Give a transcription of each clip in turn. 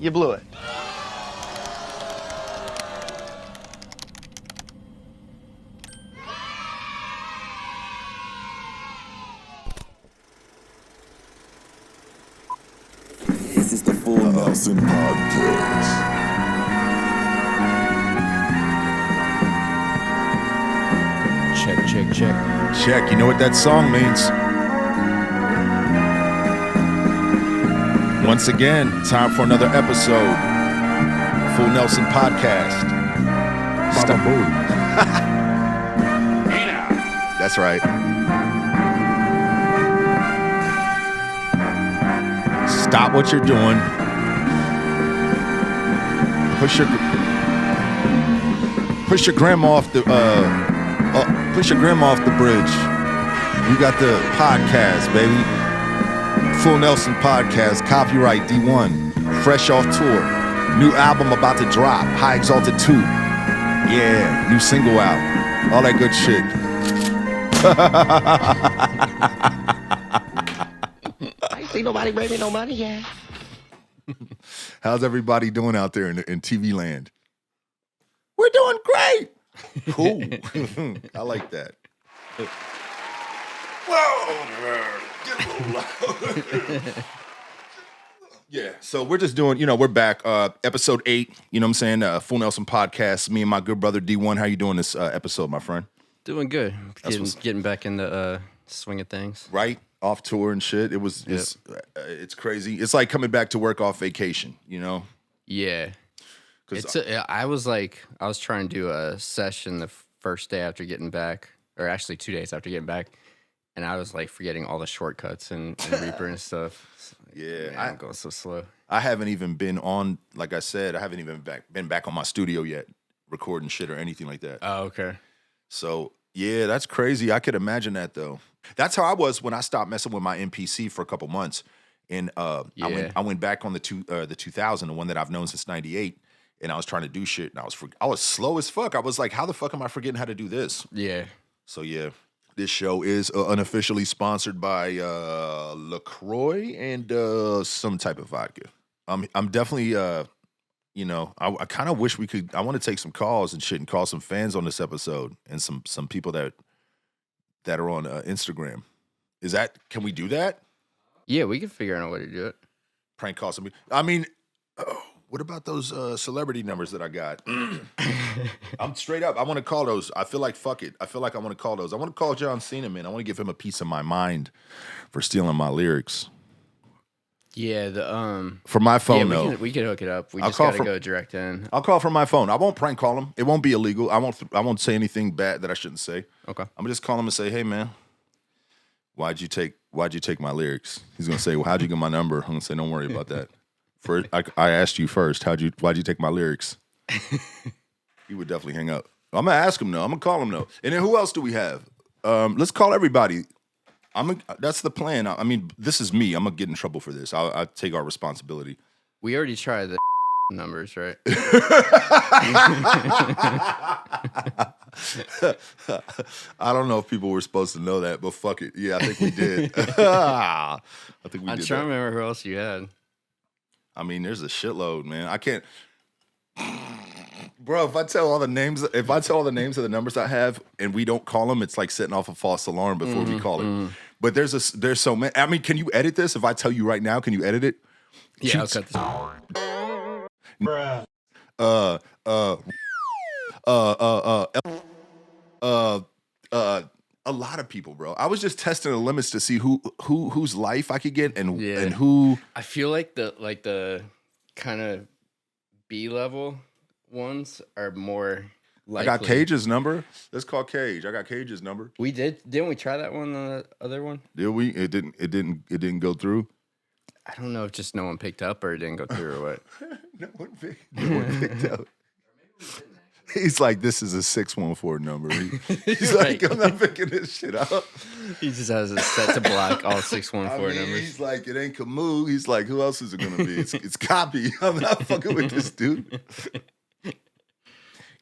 You blew it. This is the Full Nelson Podcast. Check. You know what that song means. Once again, time for another episode. Full Nelson Podcast. That's right. Stop what you're doing. Push your grandma off the bridge. We got the podcast, baby. Full Nelson Podcast, copyright D1. Fresh off tour. New album about to drop. High Exhaulted 2. Yeah, new single out. All that good shit. I ain't see nobody bring me no money yet. How's everybody doing out there in TV land? We're doing great. Cool. I like that. Whoa. Get a little loud. Yeah, so we're just doing, we're back. Episode 8, you know what I'm saying? Full Nelson Podcast. Me and my good brother D1. How you doing this episode, my friend? Doing good. Getting back in the swing of things. Right? Off tour and shit. It's crazy. It's like coming back to work off vacation, you know? Yeah. I was trying to do a session the first day after getting back, or actually 2 days after getting back, and I was like forgetting all the shortcuts and Reaper and stuff. Yeah. I'm going so slow. I haven't even been on, like I said, I haven't even been back on my studio yet, recording shit or anything like that. Oh, okay. So, yeah, that's crazy. I could imagine that, though. That's how I was when I stopped messing with my MPC for a couple months. And I went back on the 2000, the one that I've known since 98, and I was trying to do shit, and I was slow as fuck. I was like, how the fuck am I forgetting how to do this? Yeah. So, yeah. This show is unofficially sponsored by LaCroix and some type of vodka. I'm definitely, I kind of wish we could. I want to take some calls and shit and call some fans on this episode and some people that are on Instagram. Can we do that? Yeah, we can figure out a way to do it. Prank call somebody. I mean, what about those celebrity numbers that I got? I'm straight up. I want to call those. I feel like fuck it. I feel like I want to call those. I want to call John Cena, man. I want to give him a piece of my mind for stealing my lyrics. Yeah, from my phone, though. We can hook it up. We just gotta go direct in. I'll call from my phone. I won't prank call him. It won't be illegal. I won't say anything bad that I shouldn't say. Okay. I'm gonna just call him and say, hey man, why'd you take my lyrics? He's gonna say, well, how'd you get my number? I'm gonna say, don't worry about that. First, I asked you first. Why'd you take my lyrics? He would definitely hang up. I'm gonna ask him though. I'm gonna call him though. And then who else do we have? Let's call everybody. That's the plan. I mean, this is me. I'm gonna get in trouble for this. I'll take our responsibility. We already tried the numbers, right? I don't know if people were supposed to know that, but fuck it. Yeah, I think we did. I think we did. I'm trying to remember who else you had. I mean, there's a shitload, man. I can't, bro. If I tell all the names of the numbers I have, and we don't call them, it's like setting off a false alarm before we call it. But there's so many. I mean, can you edit this? If I tell you right now, can you edit it? Yeah, I'll cut this. A lot of people, bro. I was just testing the limits to see whose life I could get and who. I feel like the kind of B level ones are more likely. I got Cage's number. Let's call Cage. I got Cage's number. We didn't we try that one? The other one? Did we? It didn't go through. I don't know if just no one picked up or it didn't go through or what. No one picked up. He's like, this is a 614 number. He's like, I'm not picking this shit up. He just has it set to block all 614 numbers. He's like, it ain't Camus. He's like, who else is it going to be? It's Copy. I'm not fucking with this dude.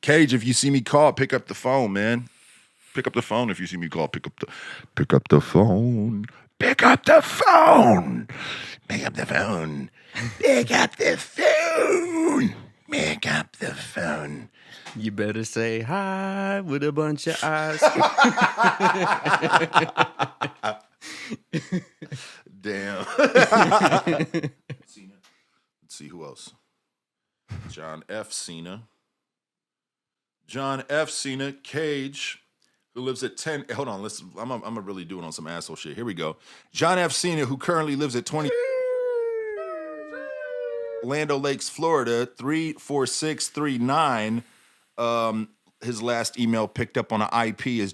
Cage, if you see me call, pick up the phone, man. Pick up the phone if you see me call. Pick up the phone. Pick up the phone. Pick up the phone. Pick up the phone. phone. Pick up the phone. You better say hi with a bunch of eyes. Damn. Cena. Let's see who else. John F. Cena. John F. Cena, Cage, who lives at 10. Hold on, listen. I'm gonna really do it on some asshole shit. Here we go. John F. Cena, who currently lives at 20 Orlando Lakes, Florida, 34639. His last email picked up on an IP is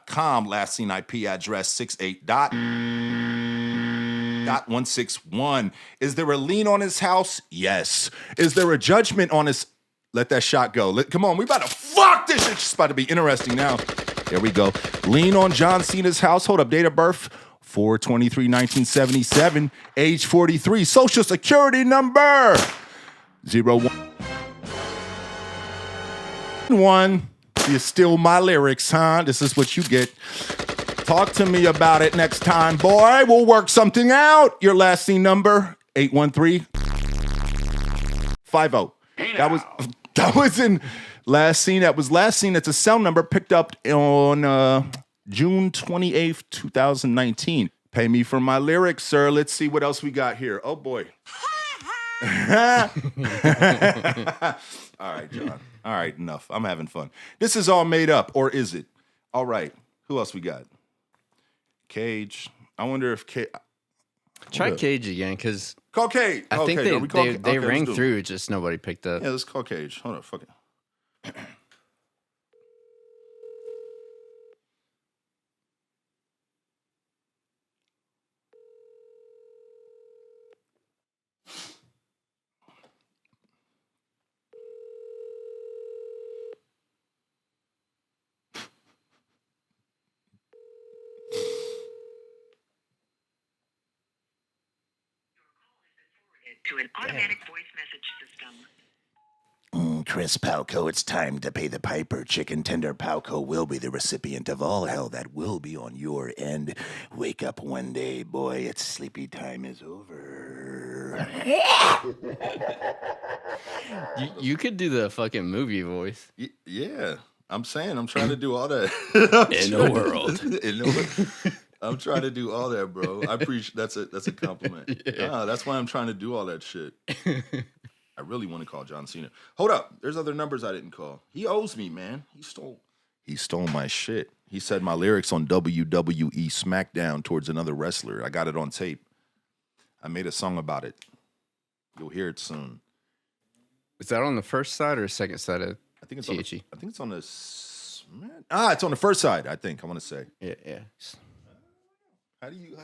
.com. Last seen IP address 68.161. Is there a lien on his house? Yes. Is there a judgment on his... Let that shot go. Come on, we about to fuck this shit. It's about to be interesting now. There we go. Lien on John Cena's house. Hold up. Date of birth, 4/23/1977. Age 43. Social security number, 01. You steal my lyrics, huh? This is what you get. Talk to me about it next time, boy. We'll work something out. Your last scene number, 813-50. That was in last scene. That was last scene. It's a cell number picked up on June 28th, 2019. Pay me for my lyrics, sir. Let's see what else we got here. Oh, boy. All right, John. All right, enough. I'm having fun. This is all made up, or is it? All right. Who else we got? Cage. I wonder if Try Cage again, because call Cage. I think they rang through, just nobody picked up. Yeah, let's call Cage. Hold on, fuck it. To an automatic voice message system. Chris Palco, it's time to pay the piper. Chicken Tender Palco will be the recipient of all hell that will be on your end. Wake up one day, boy, it's sleepy time is over. You could do the fucking movie voice. Yeah, I'm saying I'm trying to do all that. In the world. I'm trying to do all that, bro. I appreciate that's a compliment. Yeah. That's why I'm trying to do all that shit. I really want to call John Cena. Hold up, there's other numbers I didn't call. He owes me, man. He stole my shit. He said my lyrics on WWE Smackdown towards another wrestler. I got it on tape. I made a song about it. You'll hear it soon. Is that on the first side or second side of I think it's THE? I think it's on the it's on the first side, I think. I want to say. Yeah. How do you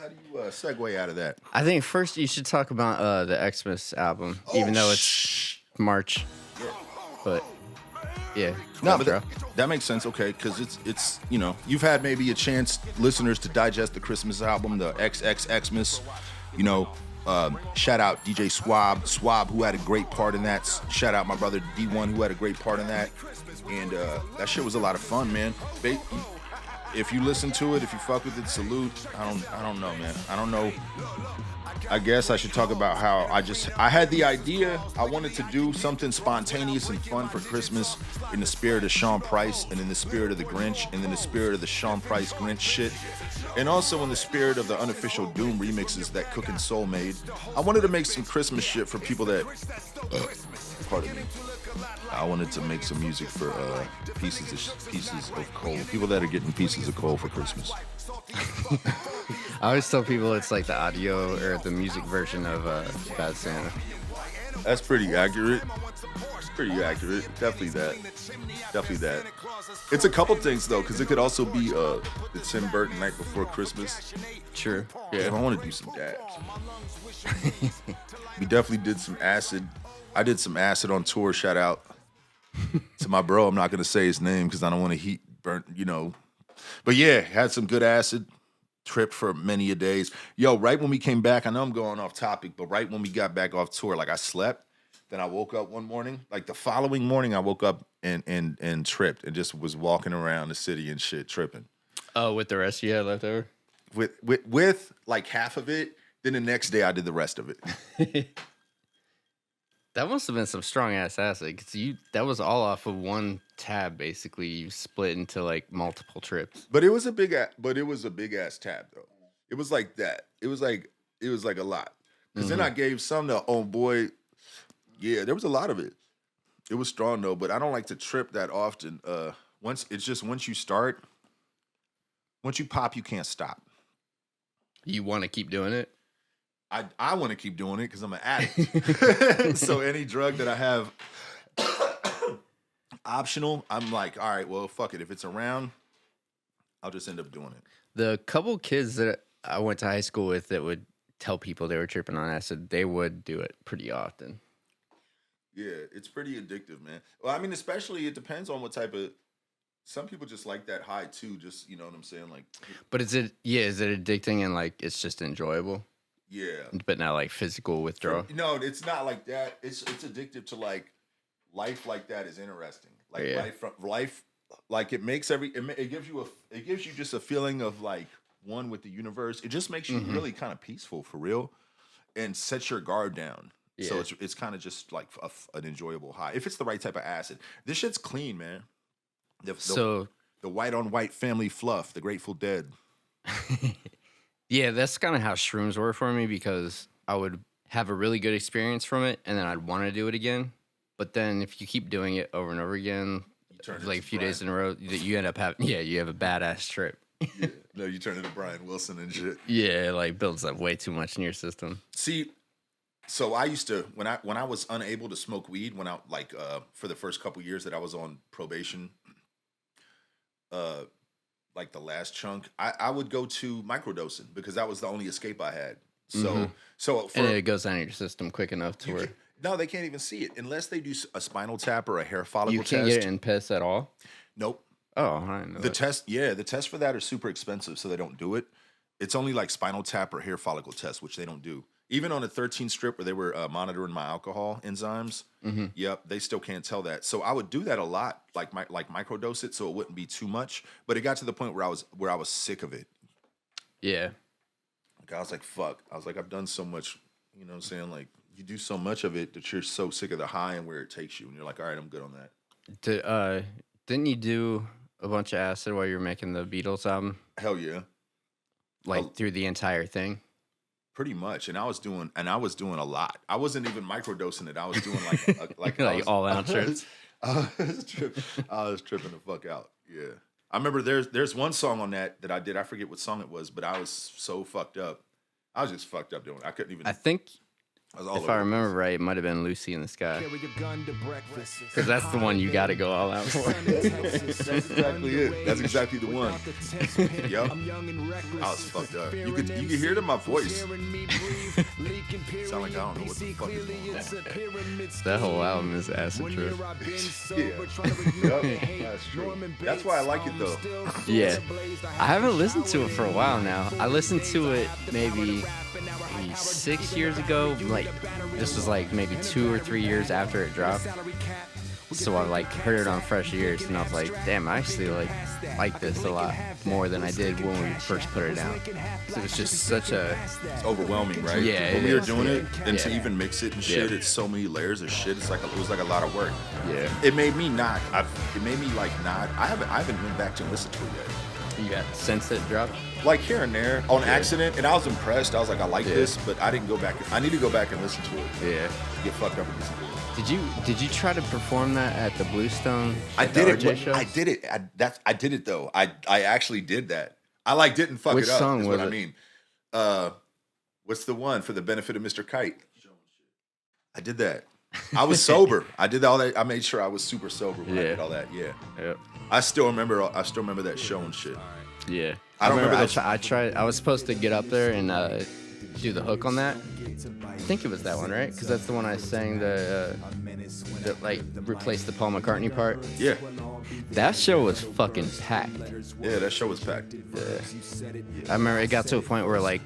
segue out of that? I think first you should talk about the XXX-Mess album, even though it's March. Yeah. But yeah, no, but that makes sense. Okay, because it's you've had maybe a chance, listeners, to digest the Christmas album, the XXX-Mess. Shout out DJ Swab, who had a great part in that. Shout out my brother D1, who had a great part in that. And that shit was a lot of fun, man. If you listen to it, if you fuck with it, salute. I don't know, man. I don't know. I guess I should talk about how I had the idea. I wanted to do something spontaneous and fun for Christmas in the spirit of Sean Price and in the spirit of the Grinch and in the spirit of the Sean Price Grinch shit. And also in the spirit of the unofficial Doom remixes that Cook and Soul made. I wanted to make some Christmas shit for people that, pardon me. I wanted to make some music for pieces of coal. People that are getting pieces of coal for Christmas. I always tell people it's like the audio or the music version of Bad Santa. That's pretty accurate. It's pretty accurate. Definitely that. It's a couple things though, because it could also be the Tim Burton Night Before Christmas. Sure. Yeah. I want to do some dabs. We definitely did some acid. I did some acid on tour. Shout out to my bro. I'm not gonna say his name because I don't want to heat burn. But yeah, had some good acid. Tripped for many a days. Yo, right when we came back, I know I'm going off topic, but right when we got back off tour, like I slept, then I woke up one morning. Like the following morning, I woke up and tripped and just was walking around the city and shit, tripping. Oh, with the rest you had left over? With like half of it. Then the next day, I did the rest of it. That must have been some strong ass acid, because that was all off of one tab. Basically, you split into like multiple trips. But it was a big ass tab though. It was like that. It was like a lot. Because then I gave some to boy. Yeah, there was a lot of it. It was strong though, but I don't like to trip that often. Once you start, once you pop, you can't stop. You want to keep doing it? I want to keep doing it because I'm an addict. So any drug that I have optional, I'm like, all right, well, fuck it. If it's around, I'll just end up doing it. The couple kids that I went to high school with that would tell people they were tripping on acid, they would do it pretty often. Yeah, it's pretty addictive, man. Well, I mean, especially it depends on what type of. Some people just like that high too. Just you know what I'm saying, like. But is it addicting and like it's just enjoyable? Yeah, but not like physical withdrawal. No, it's not like that. It's addictive to like life. Like that is interesting. Like life. Like it makes it gives you just a feeling of like one with the universe. It just makes you really kind of peaceful for real, and sets your guard down. Yeah. So it's kind of just like an enjoyable high if it's the right type of acid. This shit's clean, man. The white on white family fluff, the Grateful Dead. Yeah, that's kind of how shrooms were for me, because I would have a really good experience from it, and then I'd want to do it again. But then if you keep doing it over and over again, like a few days in a row, you end up having you have a badass trip. Yeah. No, you turn into Brian Wilson and shit. Yeah, it like builds up way too much in your system. See, so I used to when I was unable to smoke weed, when I like for the first couple years that I was on probation, like the last chunk, I would go to microdosing because that was the only escape I had. So and it goes down in your system quick enough to where no, they can't even see it unless they do a spinal tap or a hair follicle test. You can't get it in piss at all? Nope. Oh, I didn't know the test for that are super expensive, so they don't do it. It's only like spinal tap or hair follicle test, which they don't do. Even on a 13 strip where they were monitoring my alcohol enzymes, yep, they still can't tell that. So I would do that a lot, like microdose it, so it wouldn't be too much. But it got to the point where I was sick of it. Yeah, like I was like, fuck. I was like, I've done so much. You know what I'm saying? Like you do so much of it that you're so sick of the high and where it takes you, and you're like, all right, I'm good on that. Didn't you do a bunch of acid while you were making the Beatles album? Hell yeah. Like through the entire thing? Pretty much, and I was doing a lot. I wasn't even microdosing it. I was doing like all out trips. I was tripping the fuck out. Yeah, I remember there's one song on that I did. I forget what song it was, but I was so fucked up. I was just fucked up doing it. I couldn't even. I think. If I remember right, it might have been Lucy in the Sky. Because that's the one you got to go all out for. That's exactly it. That's exactly the one. Yep. I was fucked up. You could hear it in my voice. Sound like I don't know what the fuck is going on. That whole album is acid trip. Yeah. Yep. That's true. That's why I like it though. Yeah. I haven't listened to it for a while now. I listened to it maybe 6 years ago. Like this was like maybe 2 or 3 years after it dropped. So I like heard it on Fresh Ears, and I was like, damn, I actually like this a lot more than I did when we first put it down. So it was just such a... It's overwhelming, right? Yeah. When we were doing it, and to even mix it and shit, it's so many layers of shit. It was like a lot of work. Yeah. It made me not. It made me like not. I haven't went back to listen to it yet. You got since it dropped? Like here and there on accident, and I was impressed. I was like, I like this, but I didn't go back. I need to go back and listen to it. Yeah. Get fucked up and listen to it. Did you try to perform that at the Bluestone? I did it. I did it. I did it though. I actually did that. I like didn't fuck Which it up. Song is was what it? I mean. What's the one for the benefit of Mr. Kite? I did that. I was sober. I did all that. I made sure I was super sober when I did all that. Yeah. Yep. I still remember that show and shit. Yeah. I don't remember that. I tried. I was supposed to get up there and do the hook on that. I think it was that one, right? Because that's the one I sang the like replace the Paul McCartney part. Yeah. That show was fucking packed. Yeah, that show was packed. I remember it got to a point where like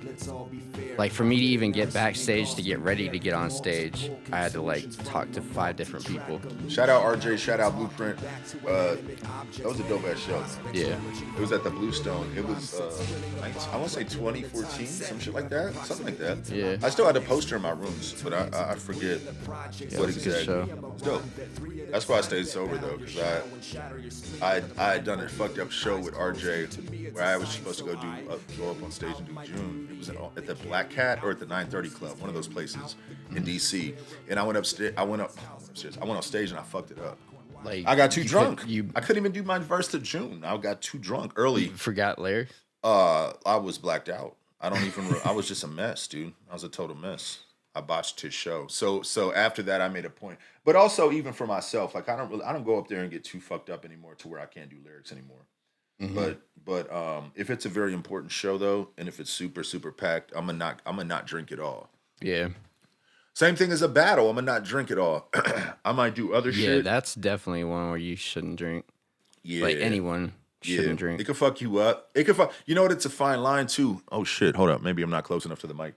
for me to even get backstage to get ready to get on stage, I had to like talk to 5 different people. Shout out RJ, shout out Blueprint. That was a dope ass show. Yeah. It was at the Bluestone. It was, I want to say 2014, some shit like that, something like that. Yeah. I still had a poster in my rooms, but I forget what was a good exactly. show. It was dope. That's why I stayed sober though, because I had done a fucked up show with RJ where I was supposed to go up on stage and do June. It was at the Black Cat or at the 930 Club, one of those places in DC. And I went upstairs. I went on stage and I fucked it up. Like I got too drunk. You I couldn't even do my verse to June. I got too drunk early. forgot lyrics? I was blacked out. I don't even. I was just a mess, dude. I was a total mess. I botched his show. So after that, I made a point. But also, even for myself, like I don't go up there and get too fucked up anymore to where I can't do lyrics anymore. Mm-hmm. But if it's a very important show though, and if it's super super packed, I'm gonna not drink it all. Yeah. Same thing as a battle. I'm gonna not drink it all. I might do other Yeah, shit. that's definitely one where you shouldn't drink. Yeah. Like anyone shouldn't drink. It could fuck you up. It could fuck. You know what? It's a fine line too. Oh shit! Hold up. Maybe I'm not close enough to the mic.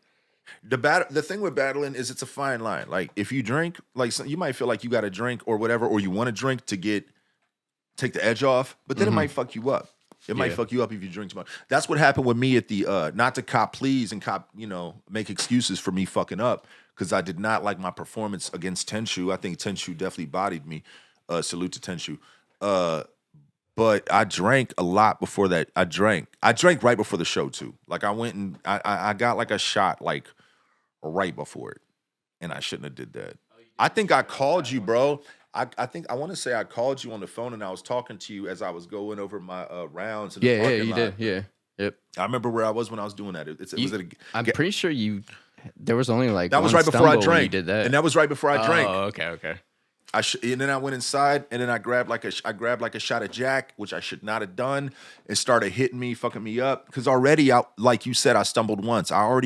The thing with battling is it's a fine line. Like if you drink, like you might feel like you got to drink or whatever, or you want to drink to take the edge off, but then it might fuck you up. It might fuck you up if you drink too much. That's what happened with me at the not to cop pleas and make excuses for me fucking up because I did not like my performance against Tenshu. I think Tenshu definitely bodied me. Salute to Tenshu. But I drank a lot before that. I drank right before the show too. Like I went and I got like a shot like right before it, and I shouldn't have did that. I think I called you, bro. I want to say I called you on the phone and I was talking to you as I was going over my rounds. In the parking you lot. did. Yeah. Yep. I remember where I was when I was doing that. I'm pretty sure there was only like that was one right before I stumble when drank. you did that. And that was right before I drank. Oh, okay. And then I went inside, and then I grabbed like a shot of Jack, which I should not have done, and started hitting me, fucking me up. Because already, like you said, I stumbled once. I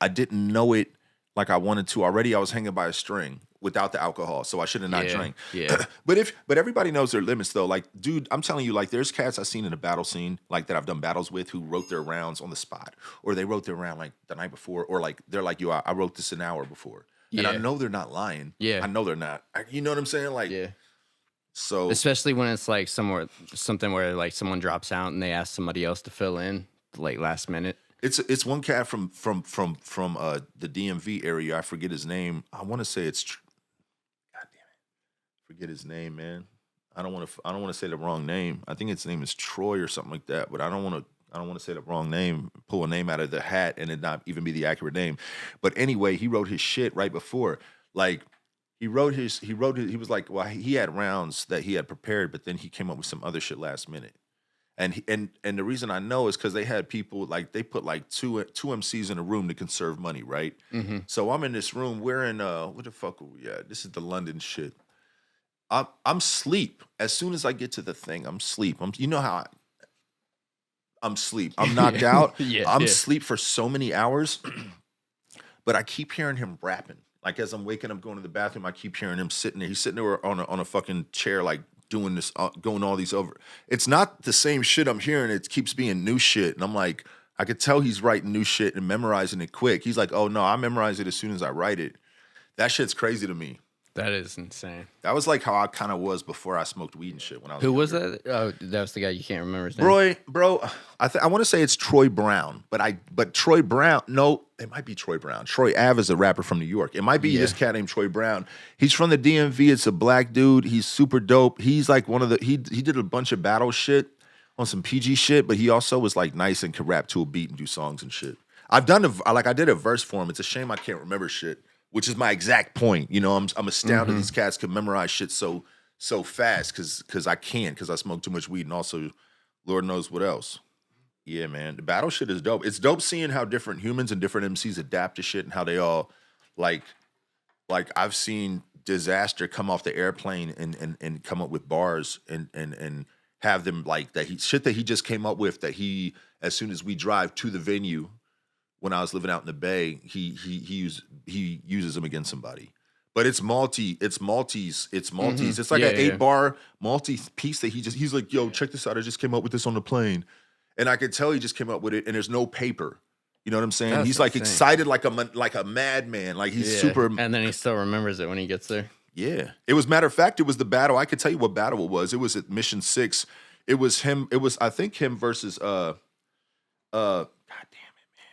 didn't know it like I wanted to. Already, I was hanging by a string without the alcohol, so I should have not drank. Yeah. But everybody knows their limits, though. Like, dude, I'm telling you, like, there's cats I've seen in the battle scene, like that I've done battles with, who wrote their rounds on the spot, or they wrote their round like the night before, or like they're like, yo, I wrote this an hour before. And I know they're not lying. Yeah. I know they're not. You know what I'm saying? Like, Yeah. So Especially when it's like something where like someone drops out and they ask somebody else to fill in like last minute. it's one cat from the DMV area. I forget his name. I want to say it's. God damn it! Forget his name, man. I don't want to say the wrong name. I think his name is Troy or something like that. But I don't want to say the wrong name, pull a name out of the hat, and it not even be the accurate name. But anyway, he wrote his shit right before. Like he was like, well, he had rounds that he had prepared, but then he came up with some other shit last minute. And the reason I know is because they had people like they put like two MCs in a room to conserve money, right? Mm-hmm. So I'm in this room. We're in what the fuck are we at? This is the London shit. I'm sleep. As soon as I get to the thing, I'm sleep. You know how I'm sleep. I'm knocked out. I'm sleep for so many hours, but I keep hearing him rapping. Like as I'm waking up, going to the bathroom, I keep hearing him sitting there. He's sitting there on a fucking chair, like doing this, going all these over. It's not the same shit I'm hearing. It keeps being new shit, and I'm like, I could tell he's writing new shit and memorizing it quick. He's like, oh no, I memorize it as soon as I write it. That shit's crazy to me. That is insane. That was like how I kind of was before I smoked weed and shit. When I was Who younger. was that? Oh, that was the guy you can't remember his name. Bro, I want to say it's Troy Brown, but Troy Brown, no, it might be Troy Brown. Troy Ave is a rapper from New York. It might be this cat named Troy Brown. He's from the DMV. It's a black dude. He's super dope. He's like he did a bunch of battle shit on some PG shit, but he also was like nice and could rap to a beat and do songs and shit. I did a verse for him. It's a shame I can't remember shit, which is my exact point. You know, I'm astounded these cats can memorize shit so fast because I can't, because I smoke too much weed and also Lord knows what else. Yeah, man. The battle shit is dope. It's dope seeing how different humans and different MCs adapt to shit and how they all like I've seen Disaster come off the airplane and come up with bars and have them like that that he just came up with that he, as soon as we drive to the venue when I was living out in the Bay, he uses them against somebody. But it's Maltese. It's like Yeah, an yeah. 8-bar multi piece that he's like, yo, check this out. I just came up with this on the plane. And I could tell he just came up with it, and there's no paper. You know what I'm saying? That's He's like insane. excited like a madman. Like he's super. And then he still remembers it when he gets there. Yeah. It was, matter of fact, it was the battle. I could tell you what battle it was. It was at Mission 6. It was him. It was, I think, him versus God damn it, man.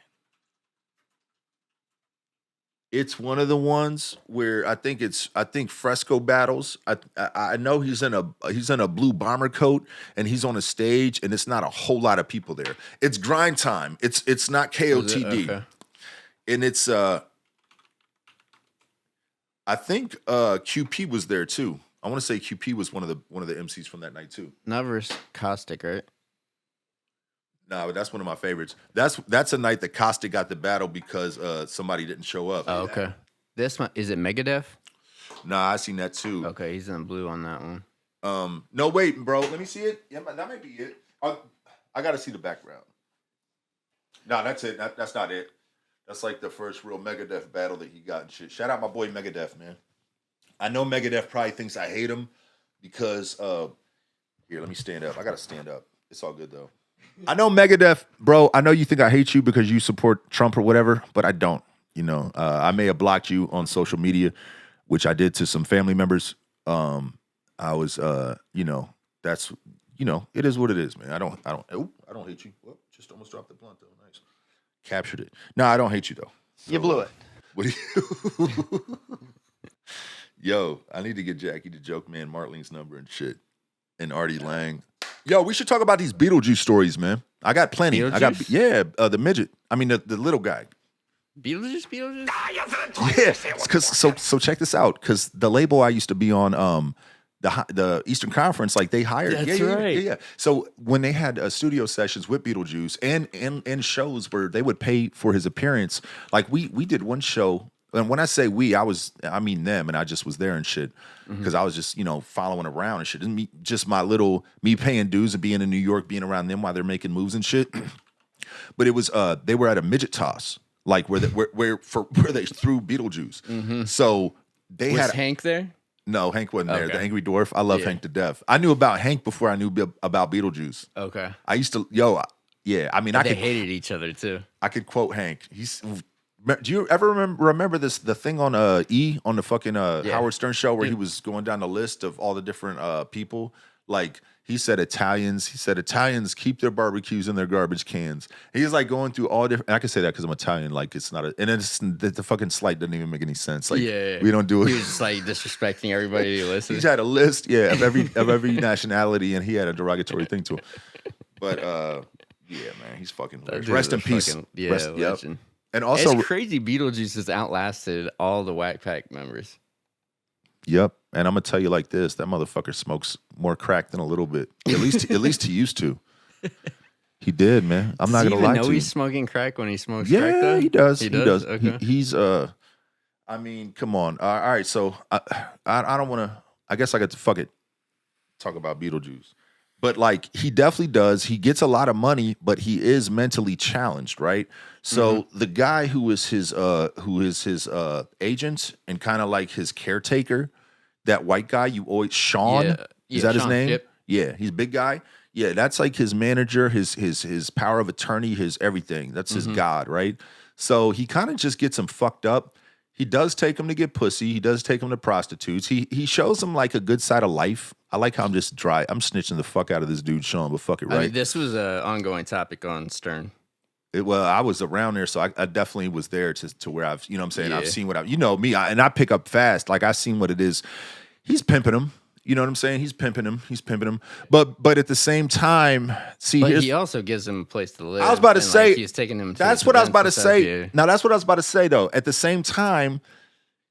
It's one of the ones where I think Fresco battles. I know he's in a blue bomber coat and he's on a stage and it's not a whole lot of people there. It's grind time. It's not KOTD. Okay. And it's I think QP was there too. I want to say QP was one of the MCs from that night too. Not versus Caustic, right? No, but that's one of my favorites. That's a night that Costa got the battle because somebody didn't show up. Oh, okay. This one, is it Megadeth? Nah, I seen that too. Okay, he's in blue on that one. No, wait, bro. Let me see it. Yeah, that might be it. I got to see the background. No, that's it. That's not it. That's like the first real Megadeth battle that he got and shit. Shout out my boy Megadeth, man. I know Megadeth probably thinks I hate him because here, let me stand up. I got to stand up. It's all good though. I know Megadeth, bro. I know you think I hate you because you support Trump or whatever, but I don't. You know, I may have blocked you on social media, which I did to some family members. I was, you know, that's, you know, it is what it is, man. I don't hate you. Whoop, just almost dropped the blunt though. Nice, captured it. No, I don't hate you though. So, You blew it. What do you? Yo, I need to get Jackie to joke, man. Marlene's number and shit, and Artie Lang. Yo, we should talk about these Beetlejuice stories, man. I got plenty. Beetlejuice? The midget. I mean, the little guy. Beetlejuice? Yeah, because so check this out. Because the label I used to be on, the Eastern Conference, like they hired. That's right. Yeah. So when they had studio sessions with Beetlejuice and shows where they would pay for his appearance, like we did one show. And when I say we, I mean them, and I just was there and shit because I was just, you know, following around and shit. And just me paying dues and being in New York, being around them while they're making moves and shit. But it was they were at a midget toss, like where they threw Beetlejuice. So they Was had Hank there? No, Hank wasn't there. Okay. The Angry Dwarf. I love Hank to death. I knew about Hank before I knew about Beetlejuice. Okay. I used to, I mean, They hated each other too. I could quote Hank. Do you ever remember the thing on E on the fucking Howard Stern show where he was going down the list of all the different people? Like he said Italians keep their barbecues in their garbage cans. He's like going through all different. And I can say that because I'm Italian. Like it's not and it's the fucking slight doesn't even make any sense. Like we don't do it. He was just like disrespecting everybody who listened. He had a list, of every nationality, and he had a derogatory thing to him. But yeah, man, he's fucking hilarious. Rest in peace. Legend. And also, it's crazy. Beetlejuice has outlasted all the Whack Pack members. Yep. And I'm gonna tell you like this: that motherfucker smokes more crack than a little bit. At least he used to. He did, man. I'm not gonna lie to you. Does he know he's smoking crack when he smokes crack? Yeah, he does. He does. Okay. He's I mean, come on. All right. So I don't want to. I guess I got to fuck it. Talk about Beetlejuice. But like he definitely does. He gets a lot of money, but he is mentally challenged, right? So the guy who is his agent and kind of like his caretaker, that white guy you always Sean, is that his name? Yep. Yeah, he's a big guy. Yeah, that's like his manager, his power of attorney, his everything. That's his god, right? So he kind of just gets him fucked up. He does take him to get pussy. He does take him to prostitutes. He shows him like a good side of life. I like how I'm just dry. I'm snitching the fuck out of this dude, Sean, but fuck it, right? I mean, this was an ongoing topic on Stern. Well, I was around there, so I definitely was there to where I've, you know what I'm saying? Yeah. I've seen what you know me, and I pick up fast. Like, I seen what it is. He's pimping him. You know what I'm saying? He's pimping him. But at the same time, he also gives him a place to live. I was about to say, like, he's taking him to that's what I was about to events and say. stuff, Now, that's what I was about to say, though. At the same time,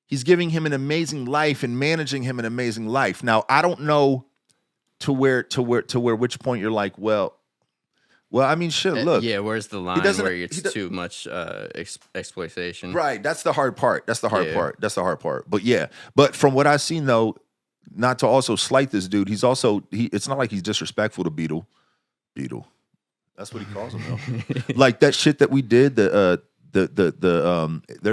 he's giving him an amazing life and managing him an amazing life. Now, I don't know to where which point you're like, well, I mean, shit, look. Yeah, where's the line where it's too much exploitation? Right, that's the hard part. That's the hard part. But yeah, but from what I've seen, though, not to also slight this dude, it's not like he's disrespectful to Beetle. That's what he calls him, though. Like that shit that we did, there's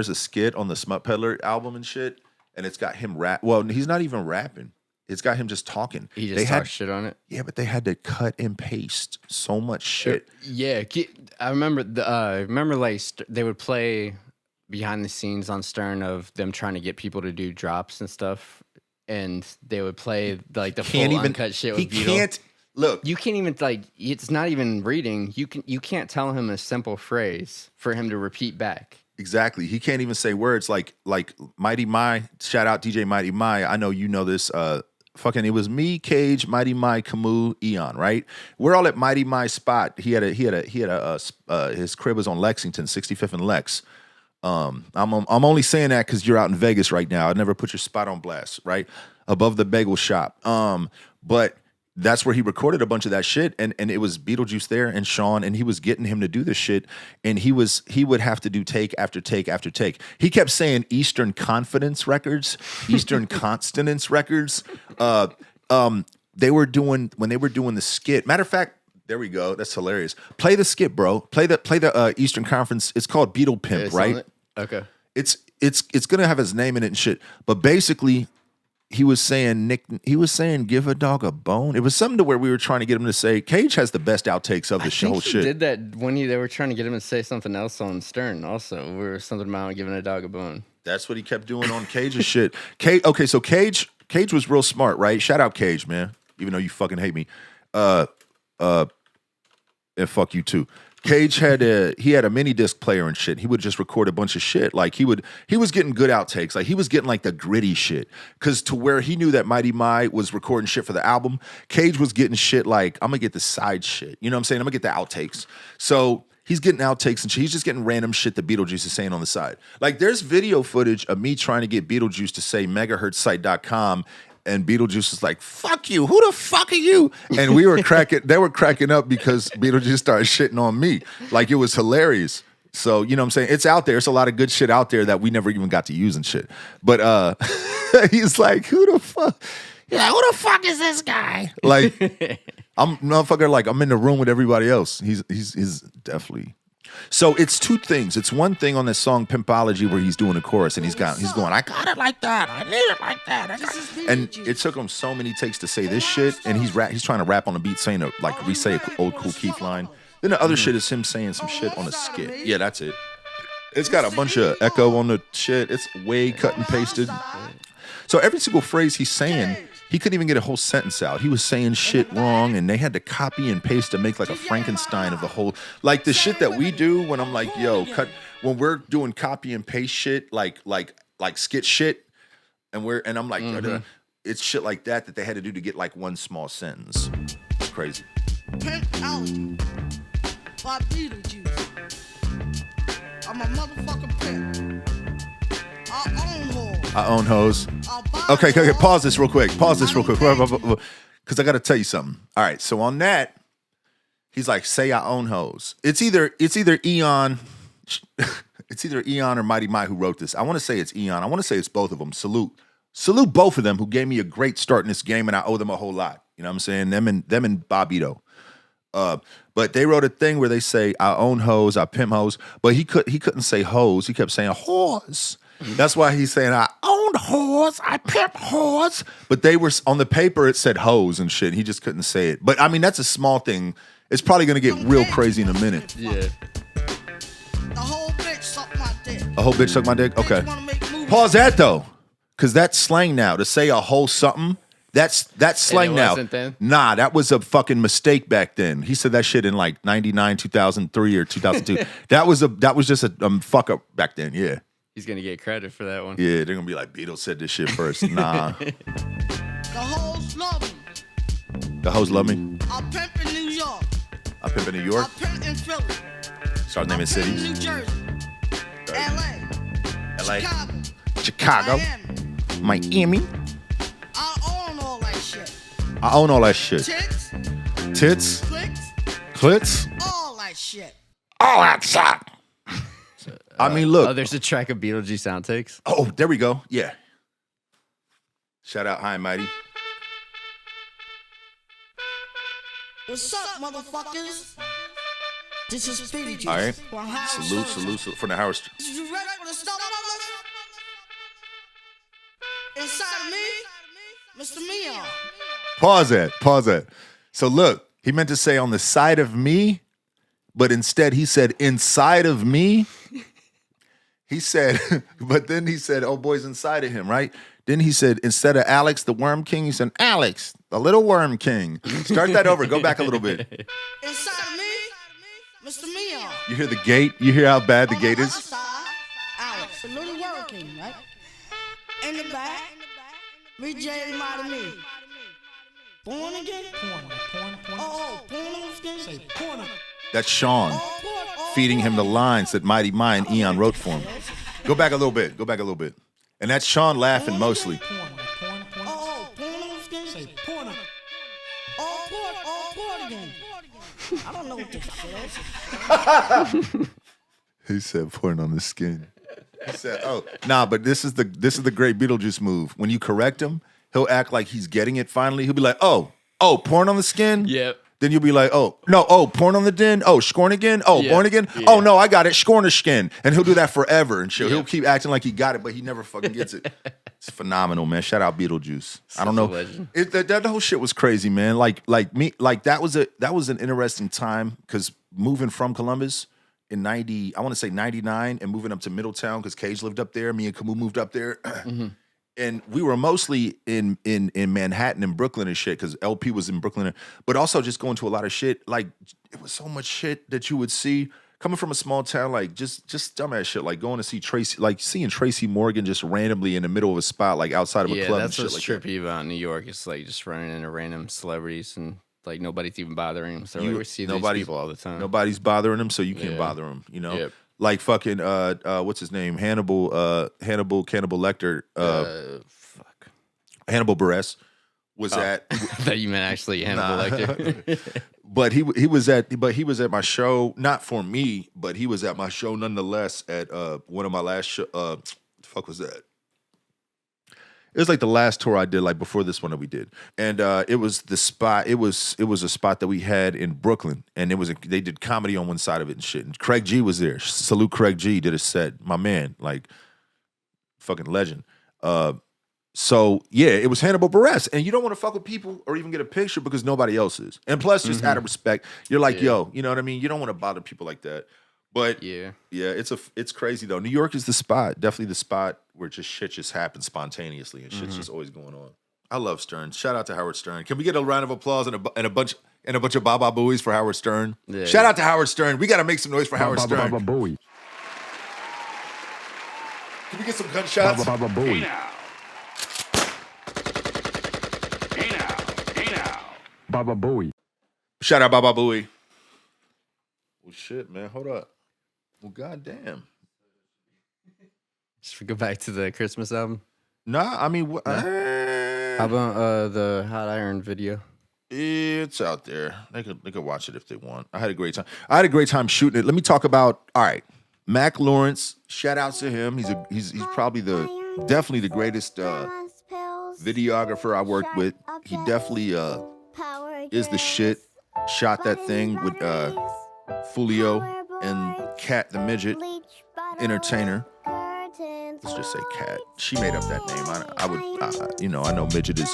a skit on the Smut Peddler album and shit. and it's got him rap. Well, he's not even rapping. It's got him just talking. He just talks shit on it. Yeah, but they had to cut and paste so much shit. Yeah, I remember they would play behind the scenes on Stern of them trying to get people to do drops and stuff, and they would play like the full uncut shit with Beetle. You can't even it's not even reading. You can't tell him a simple phrase for him to repeat back. Exactly. He can't even say words like Mighty My. Shout out DJ Mighty My. I know you know this. It was me, Cage, Mighty My, Camus, Eon. Right? We're all at Mighty My's spot. He had his crib was on Lexington, 65th and Lex. I'm only saying that because you're out in Vegas right now. I never put your spot on blast. Right above the bagel shop. But that's where he recorded a bunch of that shit, and it was Beetlejuice there and Sean, and he was getting him to do this shit, and he would have to do take after take after take. He kept saying Eastern Confidence Records, Eastern Consonance Records. They were doing the skit. Matter of fact, there we go. That's hilarious. Play the skit, bro. Play the Eastern Conference. It's called Beetle Pimp, right? Okay. It's gonna have his name in it and shit, but basically. He was saying give a dog a bone. It was something to where we were trying to get him to say Cage has the best outtakes of the whole shit. Did that when they were trying to get him to say something else on Stern also, where something about giving a dog a bone. That's what he kept doing on Cage's shit. Okay, so Cage was real smart, right? Shout out Cage, man. Even though you fucking hate me. And fuck you too. Cage had a mini disc player and shit. He would just record a bunch of shit. Like he was getting good outtakes. Like he was getting like the gritty shit. Cause to where he knew that Mighty My was recording shit for the album, Cage was getting shit like, I'm gonna get the side shit. You know what I'm saying? I'm gonna get the outtakes. So he's getting outtakes and shit. He's just getting random shit that Beetlejuice is saying on the side. Like there's video footage of me trying to get Beetlejuice to say megahertzsite.com. And Beetlejuice is like, fuck you. Who the fuck are you? And they were cracking up because Beetlejuice started shitting on me. Like it was hilarious. So, you know what I'm saying? It's out there. It's a lot of good shit out there that we never even got to use and shit. But he's like, who the fuck? Yeah, who the fuck is this guy? Like, I'm in the room with everybody else. He's definitely. So it's two things. It's one thing on this song Pimpology where he's doing a chorus and he's going, I got it like that. I need it like that. And it took him so many takes to say this shit, and he's trying to rap on the beat saying re-say an old Cool Keith line. Then the other shit is him saying some shit on a skit. Yeah, that's it. It's got a bunch of echo on the shit. It's way cut and pasted. So every single phrase he's saying, he couldn't even get a whole sentence out. He was saying shit wrong, and they had to copy and paste to make like a Frankenstein of the whole. Like the shit that we do when I'm like, yo, when we're doing copy and paste shit, like skit shit, and I'm like, it's shit like that they had to do to get like one small sentence. It's crazy. Pimpology by Beetlejuice. I'm a motherfucking pimp. I own hoes. Okay. Pause this real quick. Because I got to tell you something. All right. So on that, he's like, say I own hoes. It's either Eon. It's either Eon or Mighty My who wrote this. I want to say it's Eon. I want to say it's both of them. Salute both of them who gave me a great start in this game, and I owe them a whole lot. You know what I'm saying? Them and Bobito. But they wrote a thing where they say I own hoes, I pimp hoes, but he couldn't say hoes. He kept saying whores. That's why he's saying I own whores, I pimp whores. But they were on the paper. It said hoes and shit. He just couldn't say it. But I mean, that's a small thing. It's probably gonna get real crazy in a minute. Yeah. The whole bitch sucked my dick. A whole bitch sucked my dick. Okay. Pause that though, because that's slang now. To say a whole something. That's slang now. Then? Nah, that was a fucking mistake back then. He said that shit in like 99, 2003 or 2002. that was just a fuck up back then. Yeah. He's gonna get credit for that one. Yeah, they're gonna be like, Beatles said this shit first. Nah. The hoes love me. The hoes love me. I pimp in New York. I pimp in New York. I pimp in Philly. Start naming cities. New Jersey. LA. Chicago. Miami. I own all that shit. I own all that shit. Tits. Clits. All that shit. All that shit. I mean, look. Oh, there's a track of Beetlejuice outtakes. Oh, there we go. Yeah. Shout out High and Mighty. What's up, motherfuckers? This is Beetlejuice. All right. Salute from the Howard Street. You ready for the start of inside of me, Mr. Meon. Pause that. So look, he meant to say on the side of me, but instead he said inside of me. He said, but then he said, oh, boy's inside of him, right? Then he said, instead of Alex, the Worm King, he said, Alex, the little Worm King. Start that over. Go back a little bit. Inside of me, Mr. Meon. You hear the gate? You hear how bad the gate is? Outside, Alex, the little Worm King, right? In the back, rejected my me. Born again? Porn. Oh, porn on the skin? Say porn. That's Sean feeding him the lines that Mighty Mind Eon wrote for him. Go back a little bit. And that's Sean laughing mostly. Porn on the skin? Say porn. Porn again. I don't know what this says. He said porn on the skin. He said, oh, nah, but this is the great Beetlejuice move. When you correct him, he'll act like he's getting it finally. He'll be like, oh, porn on the skin? Yep. Then you'll be like, porn on the din? Oh, scorn again? Oh, Yeah. born again? Yeah. Oh, no, I got it, scorn skin. And he'll do that forever and shit. Yeah. He'll keep acting like he got it, but he never fucking gets it. It's phenomenal, man. Shout out Beetlejuice. I don't Such a know. legend. That whole shit was crazy, man. Like that was an interesting time because moving from Columbus in 90, I want to say 99, and moving up to Middletown because Cage lived up there. Me and Camus moved up there. Mm-hmm. And we were mostly in Manhattan and Brooklyn and shit because LP was in Brooklyn, but also just going to a lot of shit. Like it was so much shit that you would see coming from a small town, like just dumbass shit, like going to see Tracy, like seeing Tracy Morgan just randomly in the middle of a spot, like outside of a club. That's and what's shit like trippy about New York. It's like just running into random celebrities and like nobody's even bothering them. So we see these people all the time. Nobody's bothering them, so you can't bother them. You know, Yep. like fucking what's his name, Hannibal Cannibal Lecter, Hannibal Buress was at. I thought you meant actually Hannibal Lecter. But he was at my show, not for me, but he was at my show nonetheless at one of my last show. The fuck was that? It was like the last tour I did, like before this one that we did, and it was the spot. It was a spot that we had in Brooklyn, and they did comedy on one side of it and shit. And Craig G was there. Salute Craig G did a set. My man, like fucking legend. So yeah, it was Hannibal Buress, and you don't want to fuck with people or even get a picture because nobody else is. And plus, just out of respect, you're like, yo, you know what I mean? You don't want to bother people like that. But yeah, it's crazy though. New York is the spot, definitely the spot where shit just happens spontaneously and shit's just always going on. I love Stern. Shout out to Howard Stern. Can we get a round of applause and a bunch of Baba Booies for Howard Stern? Yeah. Shout out to Howard Stern. We got to make some noise for Howard Stern. Baba Booey. Can we get some gunshots? Baba Booey. Baba Booey. Shout out Baba Booey. Well, shit, man. Hold up. Well, goddamn. Should we go back to the Christmas album? Nah, I mean, How about the Hot Iron video? it's out there. They could watch it if they want. I had a great time shooting it. Let me talk about. All right, Mac Lawrence. Shout outs to him. He's probably definitely the greatest videographer I worked with. He definitely is the shit. Shot that thing with Fulio and Kat the Midget Entertainer. Let's just say Kat. She made up that name. I know midget is